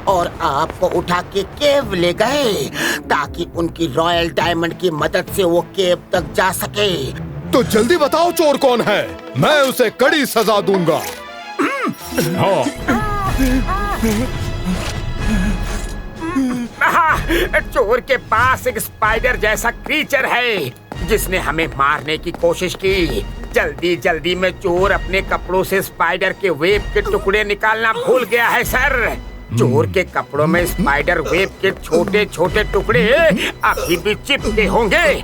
और आपको उठा के केव ले गए ताकि उनकी रॉयल डायमंड की मदद से वो केव तक जा सके। तो जल्दी बताओ चोर कौन है? मैं उसे कड़ी सजा दूंगा। चोर के पास एक स्पाइडर जैसा क्रीचर है जिसने हमें मारने की कोशिश की। जल्दी जल्दी में चोर अपने कपड़ों से स्पाइडर के वेब के टुकड़े निकालना भूल गया है सर। चोर के कपड़ों में स्पाइडर वेब के छोटे छोटे टुकड़े अभी भी चिपके होंगे।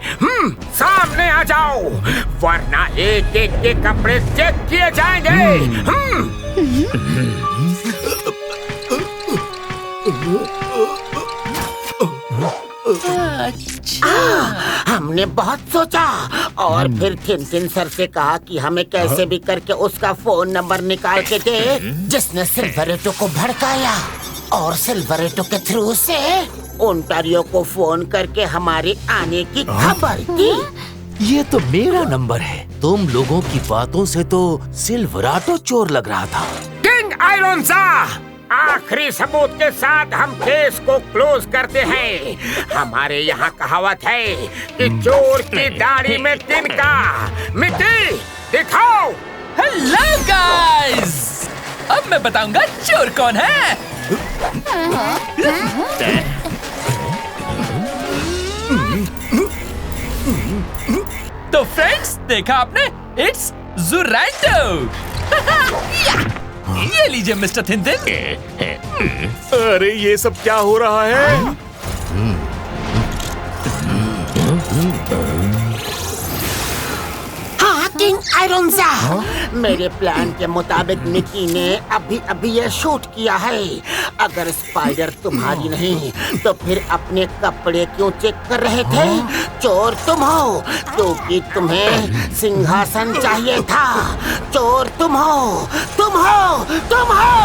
सामने आ जाओ वरना एक एक के कपड़े चेक किए जाएंगे। हमने बहुत सोचा और फिर थिन सर से कहा कि हमें कैसे भी करके उसका फोन नंबर निकाल के दे जिसने सिल्वरेटो को भड़काया और सिल्वरेटो के थ्रू से ओंटारियो को फोन करके हमारे आने की खबर दी। ये तो मेरा नंबर है। तुम लोगों की बातों से तो सिल्वरेटो चोर लग रहा था। किंग आयरनजा, आखिरी सबूत के साथ हम केस को क्लोज करते हैं। हमारे यहाँ कहावत है कि चोर की दाढ़ी में तिनका। मिट्टी दिखाओ। हेलो गाइस, अब मैं बताऊंगा चोर कौन है। तो फ्रेंड्स, देखा आपने, इट्स ज़ोरैंटो। ये लीजिए मिस्टर थिनथिन। अरे ये सब क्या हो रहा है? किंग आयरोंजा, मेरे प्लान के मुताबिक निकी ने अभी ये शूट किया है। अगर स्पाइडर तुम्हारी नहीं तो फिर अपने कपड़े क्यों चेक कर रहे थे? चोर तुम हो, क्योंकि तुम्हें सिंहासन चाहिए था। चोर तुम हो, तुम हो, तुम हो।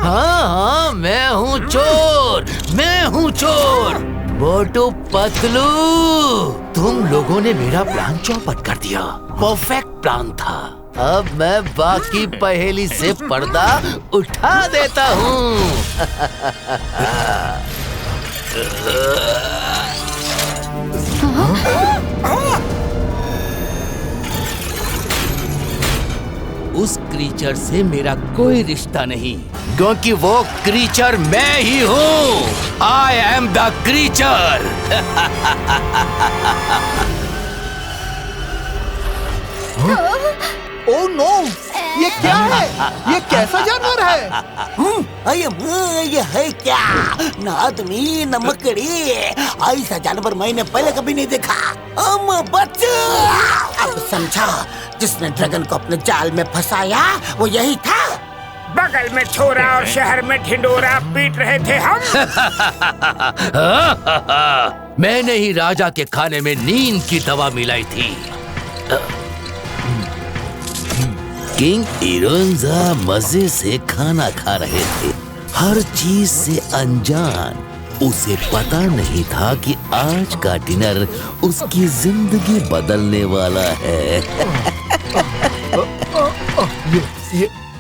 हाँ, मैं हूँ चोर, मैं हूँ चोर। मोटू पतलू, तुम लोगों ने मेरा प्लान चौपट कर दिया। परफेक्ट प्लान था। अब मैं बाकी पहेली से पर्दा उठा देता हूँ। उस क्रीचर से मेरा कोई रिश्ता नहीं, क्योंकि वो क्रीचर मैं ही हूँ। I am the creature. Oh no, ये क्या है? ये कैसा जानवर है? ये है क्या? न आदमी न मकड़ी, ऐसा जानवर मैंने पहले कभी नहीं देखा। अब समझा, जिसने ड्रैगन को अपने जाल में फंसाया वो यही था। बगल में छोरा और शहर में ढिंडोरा पीट रहे थे हम। मैंने ही राजा के खाने में नींद की दवा मिलाई थी। किंग आयरोंजा मजे से खाना खा रहे थे, हर चीज से अनजान। उसे पता नहीं था कि आज का डिनर उसकी जिंदगी बदलने वाला है।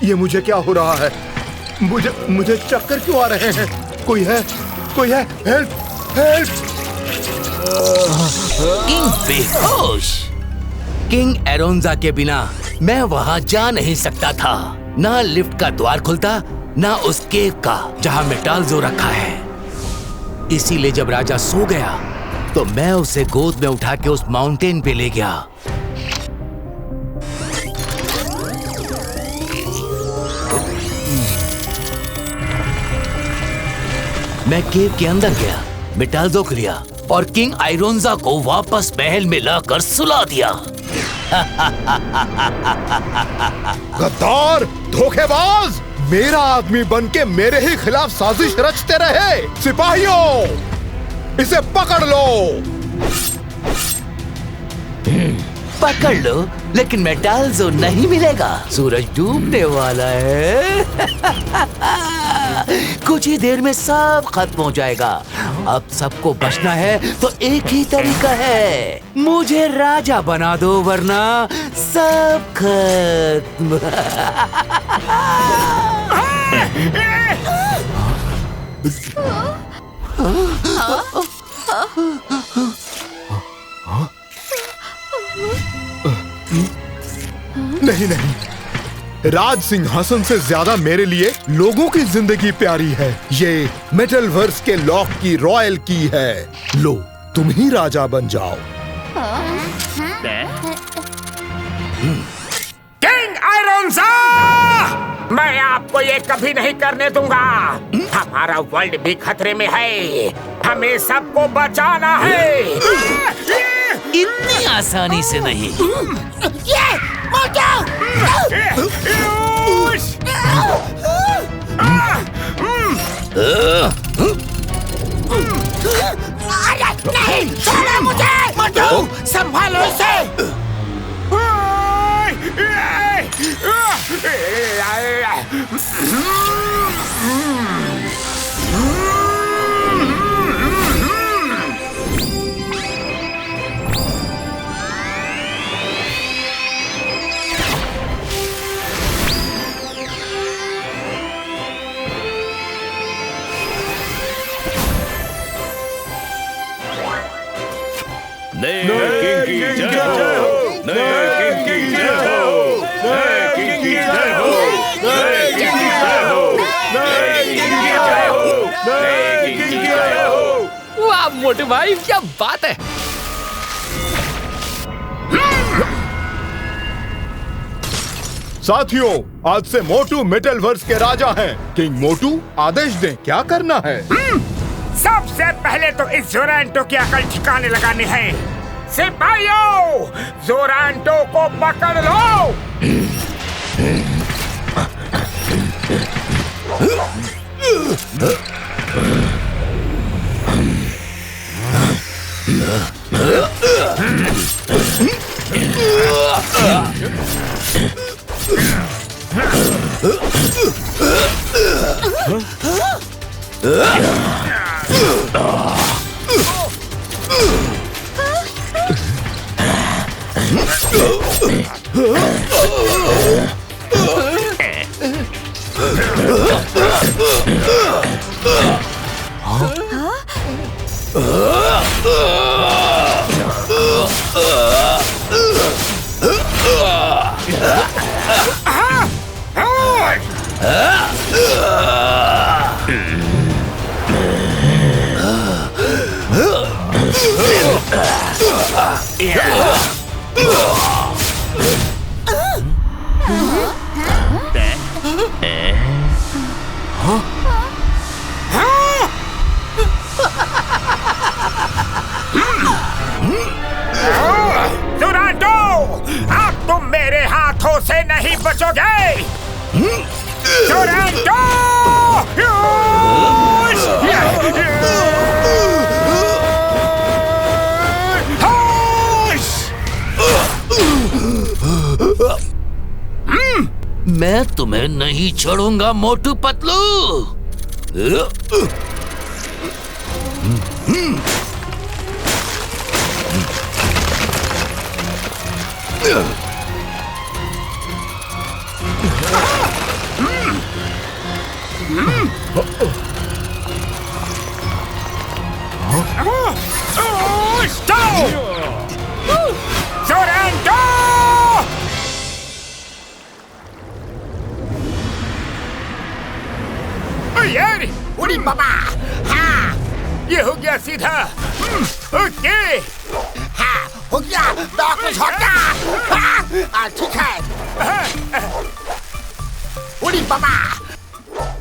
ये मुझे क्या हो रहा है? मुझे चक्कर क्यों आ रहे हैं? कोई है? Help, help! किंग बेहोश। किंग आयरोंजा के बिना मैं वहाँ जा नहीं सकता था। ना लिफ्ट का द्वार खुलता, ना उस केव का जहाँ मेटाल्जो रखा है। इसीलिए जब राजा सो गया तो मैं उसे गोद में उठा के उस माउंटेन पे ले गया। मैं केव के अंदर गया, मेटाल्जो को लिया और किंग आयरोंजा को वापस महल में लाकर सुला दिया। गद्दार, धोखेबाज, मेरा आदमी बनके मेरे ही खिलाफ साजिश रचते रहे। सिपाहियों, इसे पकड़ लो। पकड़ लो, लेकिन मेटाल्जो नहीं मिलेगा। सूरज डूबने वाला है। कुछ ही देर में सब खत्म हो जाएगा। अब सबको बचना है तो एक ही तरीका है, मुझे राजा बना दो, वरना सब खत्म। नहीं, राज सिंहासन से ज्यादा मेरे लिए लोगों की जिंदगी प्यारी है। ये मेटलवर्स के लॉक की रॉयल की है। लो, तुम ही राजा बन जाओ। किंग आयरोंजा, मैं आपको ये कभी नहीं करने दूंगा। हमारा वर्ल्ड भी खतरे में है, हमें सबको बचाना है। इतनी आसानी से नहीं। नहीं, छोड़ो मुझे। मोटू, संभालो इसे। नए किंग की जय हो, नए किंग की जय हो, नए किंग की जय हो, नए किंग की जय हो। वाह मोटू भाई, क्या बात है। साथियों, आज से मोटू मेटलवर्स के राजा हैं। किंग मोटू, आदेश दें, क्या करना है? सबसे पहले तो इस जोरांटो की अकल ठिकाने लगाने हैं। सिपाहियों, जोरांटो को पकड़ लो। जोरांटो, अब तुम मेरे हाथों से नहीं बचोगे। जोरांटो! मैं तुम्हें नहीं छोड़ूंगा मोटू पतलू। यार, उड़ी बाबा, हाँ, ये हो गया सीधा। ओके, हाँ, हो गया। डॉक्टर छोटा, हाँ, ठीक है। उड़ी बाबा,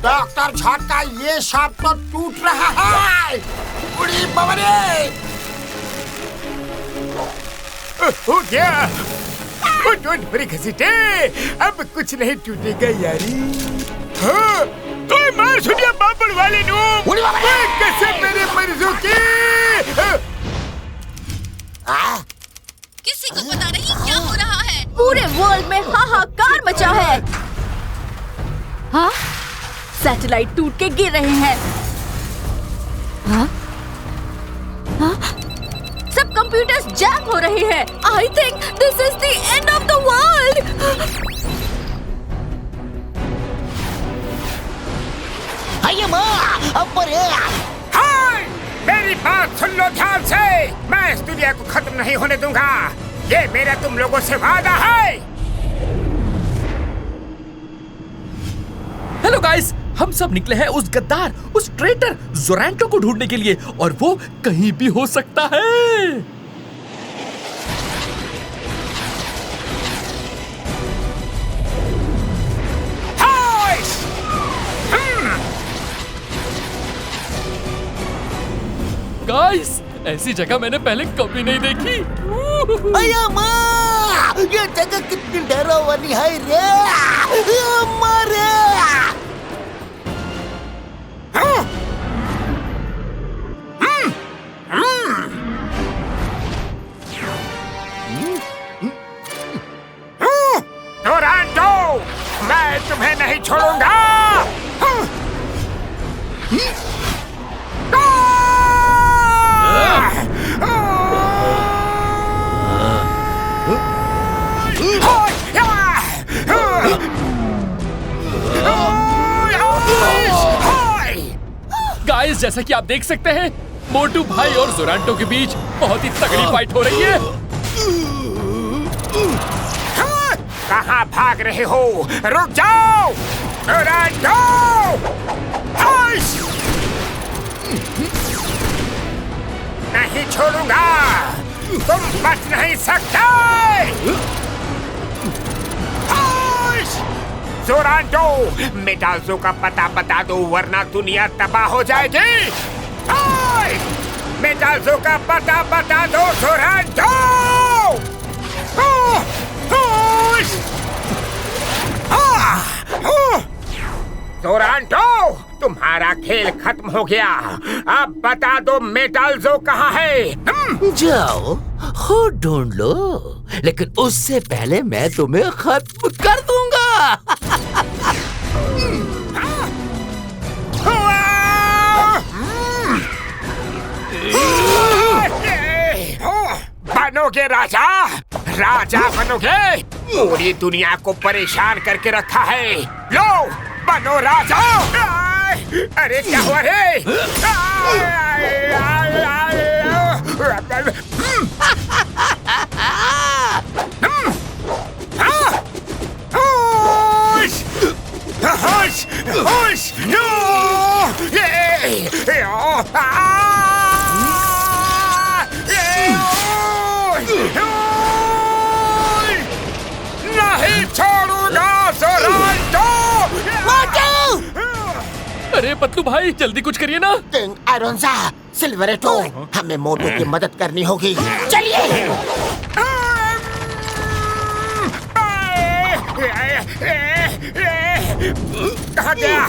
डॉक्टर छोटा, ये सब तो टूट रहा है। उड़ी बाबा रे, हो गया। डोंट वरी घसीटे, अब कुछ नहीं टूटेगा यारी। हाँ, कोई मार सुनिया बाबड़ वाले नूब, कैसे मेरे मर्जों की। किसी को पता नहीं क्या हो रहा है। पूरे वर्ल्ड में हाहाकार मचा है। हाँ? सैटेलाइट टूट के गिर रहे हैं। हाँ? हाँ? सब कंप्यूटर्स जैम हो रहे हैं। I think this is the end of the world. हाय, मेरी बात सुन लो ध्यान से। मैं इस दुनिया को खत्म नहीं होने दूंगा। ये मेरा तुम लोगों से वादा है। हेलो गाइस, हम सब निकले हैं उस गद्दार, उस ट्रेटर जोरांटो को ढूंढने के लिए, और वो कहीं भी हो सकता है। गाइस, ऐसी जगह मैंने पहले कभी नहीं देखी। अया माँ, ये जगह कितनी डरावनी है रे। मारे। जोरांटो, मैं तुम्हें नहीं छोड़ूंगा। गाइस, जैसा कि आप देख सकते हैं, मोटू भाई और जोरांटो के बीच बहुत ही तगड़ी फाइट हो रही है। कहाँ भाग रहे हो? रुक जाओ! जोरांटो! नहीं छोड़ूंगा, तुम बच नहीं सकते। जोरांटो, मेटाल्सो का पता बता दो वरना दुनिया तबाह हो जाएगी। मेटाल्सो का पता बता दो जोरांटो। जोरांटो, तुम्हारा खेल खत्म हो गया। अब बता दो मेटाल्सो कहाँ है? जाओ खुद ढूंढ लो, लेकिन उससे पहले मैं तुम्हें खत्म कर दूंगा। बनोगे राजा, राजा बनोगे। पूरी दुनिया को परेशान करके रखा है। लो बनो राजा। अरे क्या हुआ रे? नहीं छोड़ूंगा जोरांटो। अरे पतलू भाई जल्दी कुछ करिए ना। किंग आयरनज़ा, सिल्वरेटो, हमें मोटू की मदद करनी होगी। चलिए। कहाँ गया?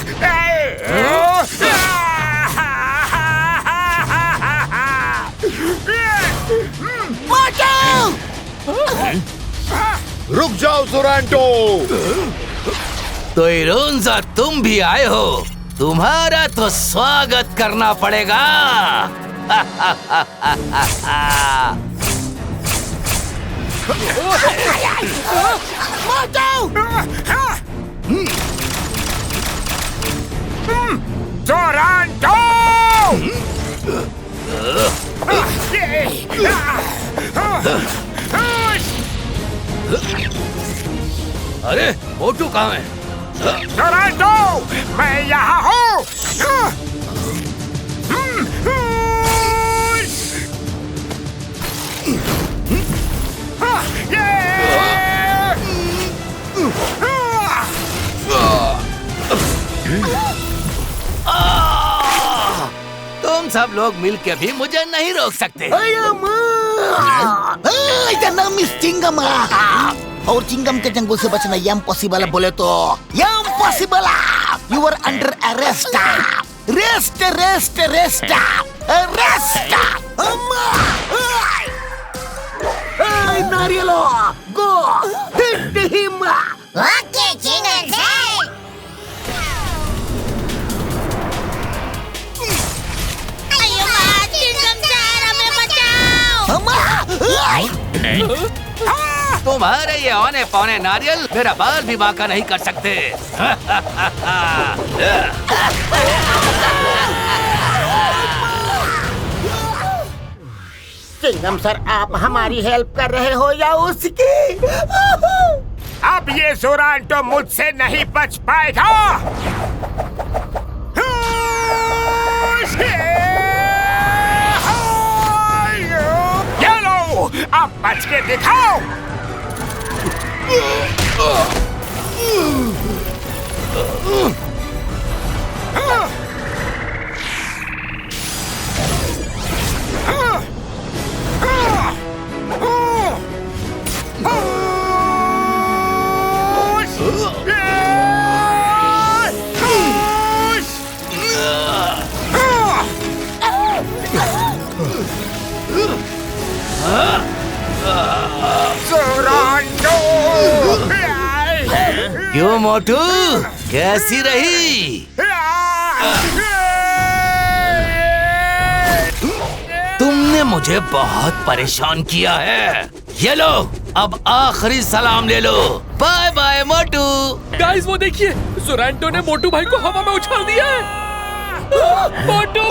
रुक जाओ जोरांटो। तो इरोंजा तुम भी आए हो, तुम्हारा तो स्वागत करना पड़ेगा। जोरांटो! अरे मोटू कहाँ है? जोरांटो, मैं यहाँ हूँ। तुम सब लोग मिलके भी मुझे नहीं रोक सकते। चिंगम और चिंगम के जंगल से बचना इम्पॉसिबल बोले तो impossible. You are under arrest. Rest rest rest rest. नारियलो go hit him. Okay Chingam sir. अयो माँ, चिंगम सर हमें बचाओ। तुम्हारे ये औने पौने नारियल मेरा बाल भी बांका नहीं कर सकते। चिंगम सर, आप हमारी हेल्प कर रहे हो या उसकी? अब ये जोरांटो मुझसे नहीं बच पाएगा। ये लो, अब बच के दिखाओ। क्यों मोटू, कैसी रही? तुमने मुझे बहुत परेशान किया है। ये लो, अब आखिरी सलाम ले लो। बाय बाय मोटू। गाइस वो देखिए, जोरांटो ने मोटू भाई को हवा में उछाल दिया है। मोटू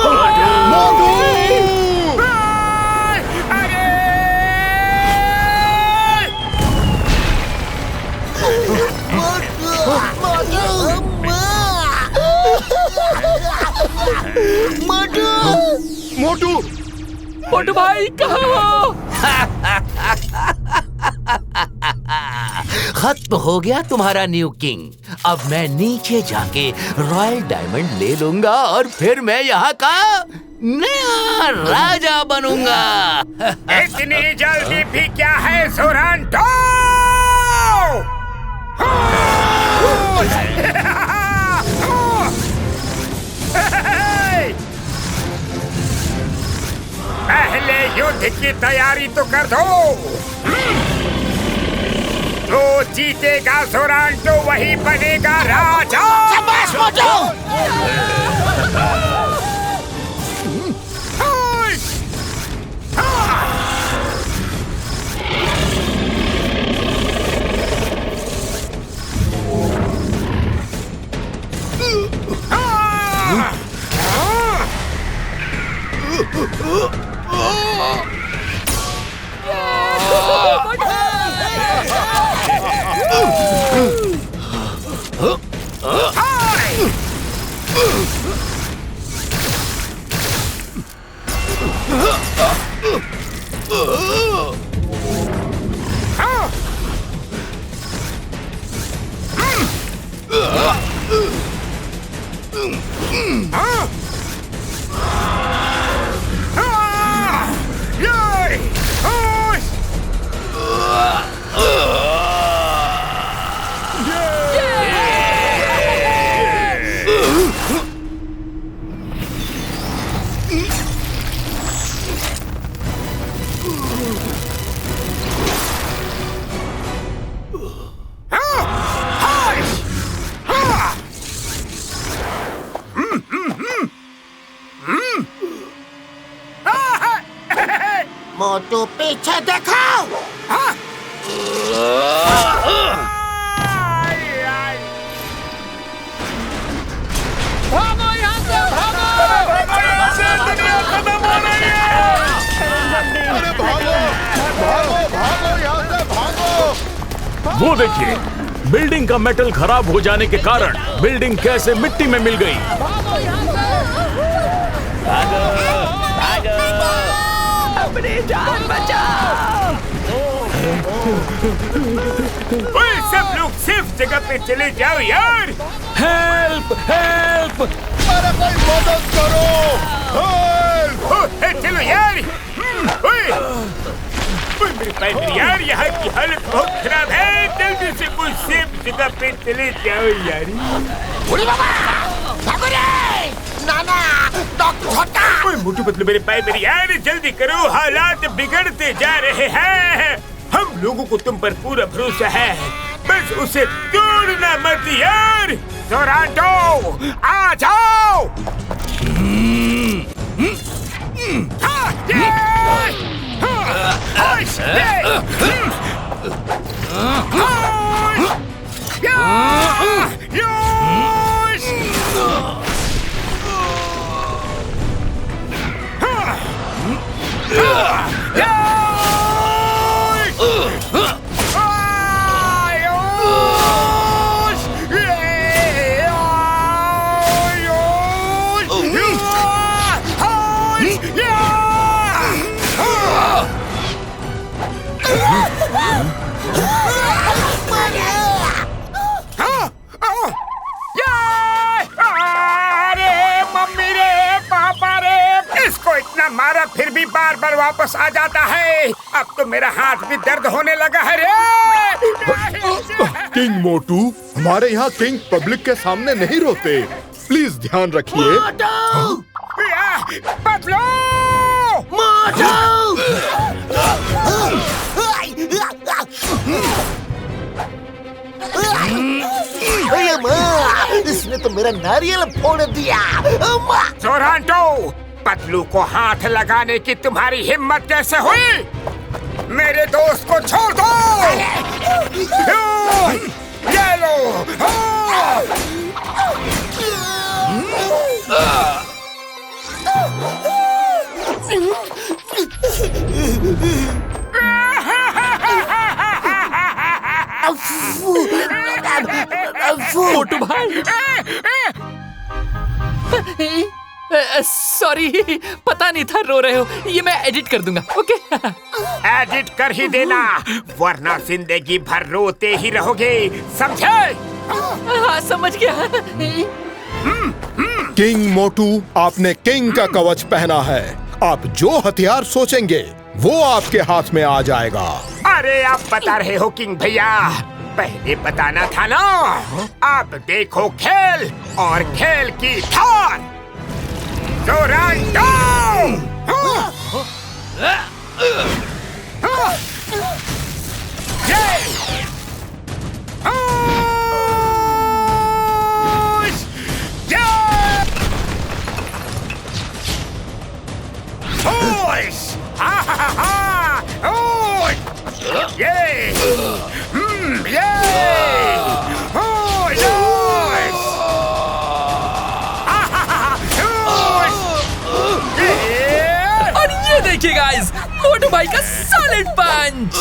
मोटू मोटू मोटू भाई कहाँ हो? खत्म हो गया तुम्हारा न्यू किंग। अब मैं नीचे जाके रॉयल डायमंड ले लूंगा और फिर मैं यहाँ का नया राजा बनूंगा। इतनी जल्दी भी क्या है जोरांटो? पहले युद्ध की तैयारी तो कर दो। जो जीतेगा जोरांटो वही बनेगा राजा। शाबाश मोटू। मोटू पीछे देखो। भागो यहाँ से, अरे भागो भागो भागो यहाँ से भागो। वो देखिए, बिल्डिंग का मेटल खराब हो जाने के कारण बिल्डिंग कैसे मिट्टी में मिल गई। अपनी जान बचाओ। ओए सब लोग सिर्फ जगह पे चले जाओ यार। Help help. अरे कोई मदद करो। हेल्प। चलो यार। मेरे पैर यार, यहाँ की हालत बहुत खराब है। जल्दी से कोई सेफ जगह पे चले जाओ यार। बुढ़ी बाबा भागो रे। नाना डॉक्टर छोटा। ओए मोटू पतलू मेरे पैर मेरी यार, जल्दी करो, हालात बिगड़ते जा रहे हैं। हम लोगों को तुम पर पूरा भरोसा है, बस उसे तोड़ना मत यार। जोरांटो आ जाओ। इतना मारा फिर भी बार बार वापस आ जाता है। अब तो मेरा हाथ भी दर्द होने लगा है रे। किंग मोटू, हमारे यहाँ किंग पब्लिक के सामने नहीं रोते। प्लीज ध्यान रखिए। पतलू इसने तो मेरा नारियल फोड़ दिया। जोरांटो, पतलू को हाथ लगाने की तुम्हारी हिम्मत कैसे हुई? मेरे दोस्त को छोड़ दो। ये लो। मोटू भाई सॉरी, पता नहीं था रो रहे हो। ये मैं एडिट कर दूंगा, ओके? एडिट कर ही देना, वरना जिंदगी भर रोते ही रहोगे, समझे? हाँ, समझ गया। किंग मोटू, आपने किंग का कवच पहना है। आप जो हथियार सोचेंगे वो आपके हाथ में आ जाएगा। अरे आप बता रहे हो किंग भैया, पहले बताना था ना। अब देखो खेल और खेल की थार। जोरांटो! और ये देखिए गाइस, मोटू भाई का सॉलिड पंच।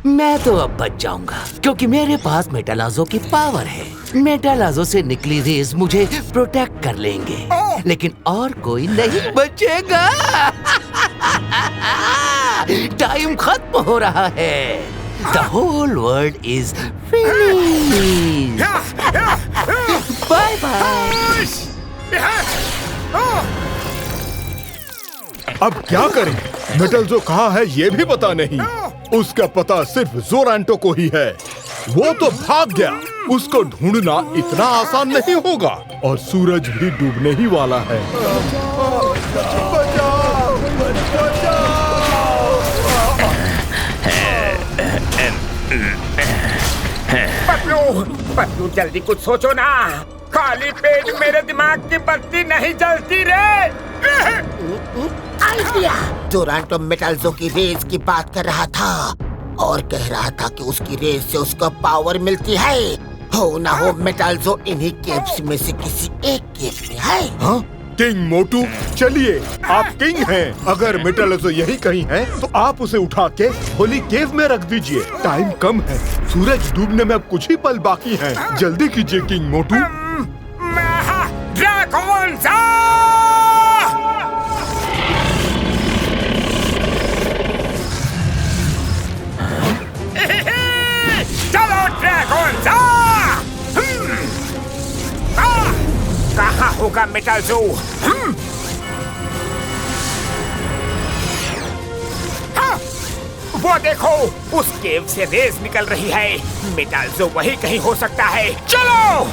मैं तो अब बच जाऊंगा क्योंकि मेरे पास मेटालाजो की पावर है। मेटालाजो से निकली रेज मुझे प्रोटेक्ट कर लेंगे, लेकिन और कोई नहीं बचेगा। टाइम खत्म हो रहा है। The whole world is finished. Bye bye. अब क्या करें? मेटल जो कहाँ है ये भी पता नहीं। उसका पता सिर्फ जोरांटो को ही है। वो तो भाग गया। उसको ढूंढना इतना आसान नहीं होगा और सूरज भी डूबने ही वाला है। पतलू जल्दी कुछ सोचो ना। खाली पेट मेरे दिमाग की बत्ती नहीं जलती रे। आइडिया! जोरांटो मेटाल्जो की रेस की बात कर रहा था और कह रहा था कि उसकी रेस से उसको पावर मिलती है। हो ना हो मेटाल्जो इन्हीं केव्स में से किसी एक केव में है। हाँ? किंग मोटू, चलिए, आप किंग हैं। अगर मेटाल्जो यही कहीं है तो आप उसे उठा के होली केव में रख दीजिए। टाइम कम है, सूरज डूबने में अब कुछ ही पल बाकी है। जल्दी कीजिए किंग मोटू। चलो ड्रैगोन्जा! कहाँ होगा मेटाल्जो? वो देखो, उस केव से रेस निकल रही है। मेटाल्जो वही कहीं हो सकता है। चलो!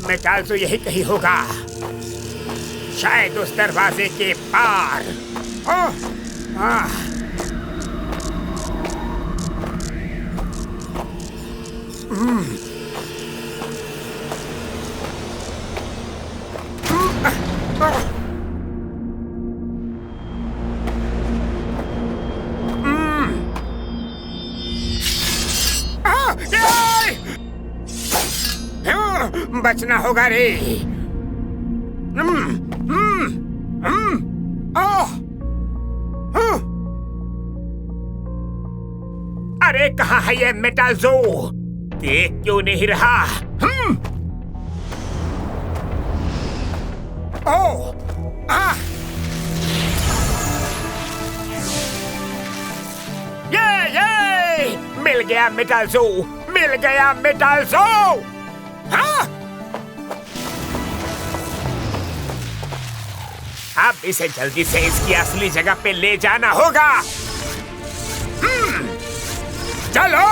मेटाल्जो यही कहीं होगा, शायद उस दरवाजे के पार। बचना होगा रे। अरे कहाँ है ये मेटाल्जो? देख क्यों नहीं रहा? ये मिल गया मेटाल्जो, मिल गया मेटाल्जो। हाँ? अब इसे जल्दी से इसकी असली जगह पे ले जाना होगा। चलो!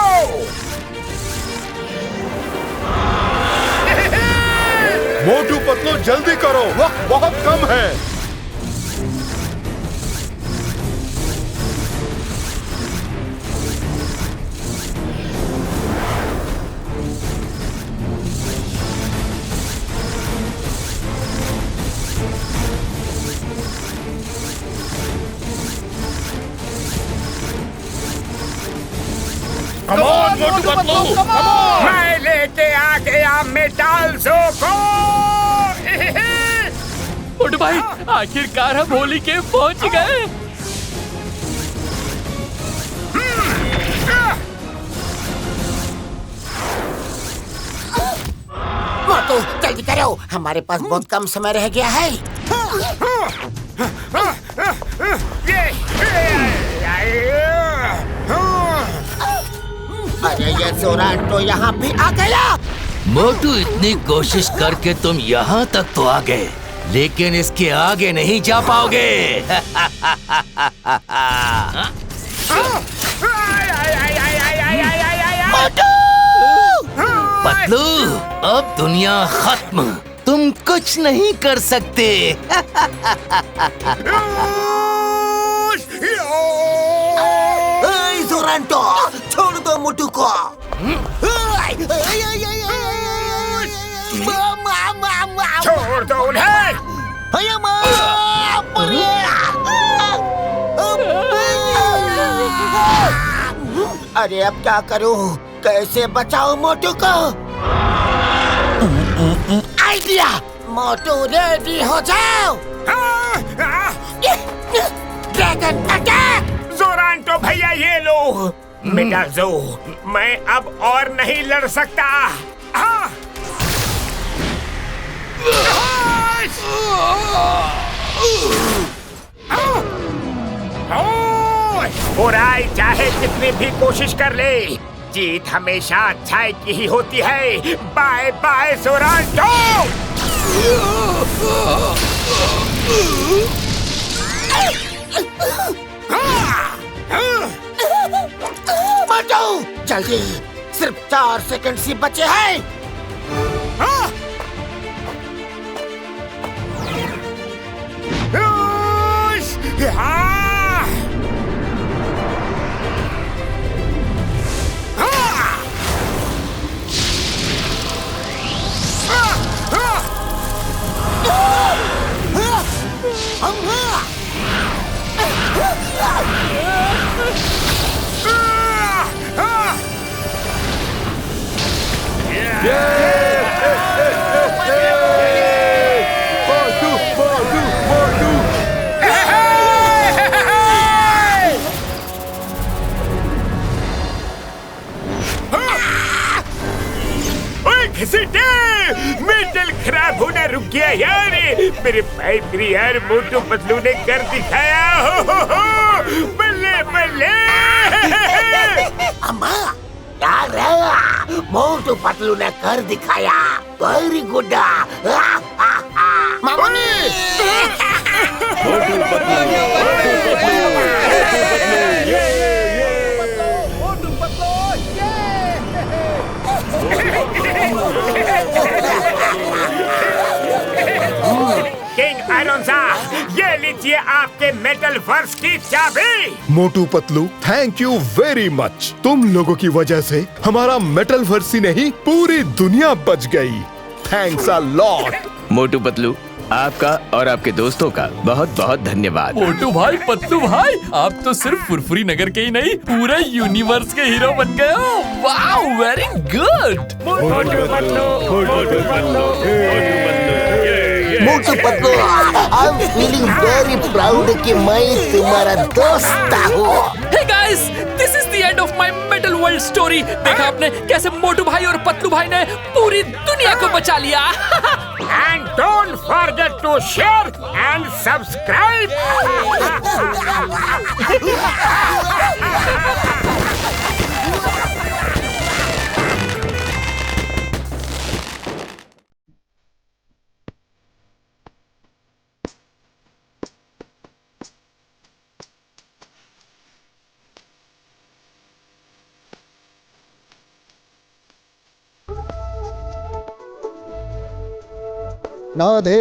मोटू पतलू जल्दी करो, वक्त बहुत कम है। Come on, Motu Patlu! मैं लेके आ गया मेटाल्सो को। मोटू भाई, आखिरकार हम होली के पहुंच गए। मोटू जल्दी करो, हमारे पास बहुत कम समय रह गया है। अरे ये जोरांटो यहाँ भी आ गया। मोटू, इतनी कोशिश करके तुम यहाँ तक तो आ गए, लेकिन इसके आगे नहीं जा पाओगे। पतलू, अब दुनिया खत्म, तुम कुछ नहीं कर सकते। जोरांटो, छोड़ दो मोटू को। छोड़ दो उन्हें। अरे अब क्या करूं? कैसे बचाऊं मोटू को? आइडिया! मोटू रेडी हो जाओ। Dragon attack! जोरांटो भैया ये लो। मेटाल्सो, मैं अब और नहीं लड़ सकता। बुराई चाहे कितनी भी कोशिश कर ले, जीत हमेशा अच्छाई की ही होती है। Bye bye जोरांटो। मोटू जल्दी, सिर्फ 4 सेकंड ही बचे हैं। मेटल खराब होना रुक गया यार। मेरे भाई मेरी यार मोटू पतलू ने कर दिखाया। हो बल्ले बल्ले। अम्मा यार, मोटू पतलू ने कर दिखाया। Very good. मामूनी मोटू किंग आयरनज़ा, ये लीजिए आपके मेटल वर्स की चाबी। Motu Patlu, thank you very much. तुम लोगों की वजह से हमारा मेटल वर्स ही नहीं, पूरी दुनिया बच गई। Thanks a lot. Motu Patlu, आपका और आपके दोस्तों का बहुत बहुत धन्यवाद। मोटू भाई, पतलू भाई, आप तो सिर्फ फुरफुरी नगर के ही नहीं, पूरे यूनिवर्स के हीरो बन गए हो। Wow, very good. Motu Patlu, I am feeling very proud कि मैं तुम्हारा दोस्त हूँ। Hey guys, this is the end of my Metal World story। देखा आपने कैसे मोटू भाई और पतलू भाई ने पूरी दुनिया को बचा लिया। And don't forget to share and subscribe। Radhe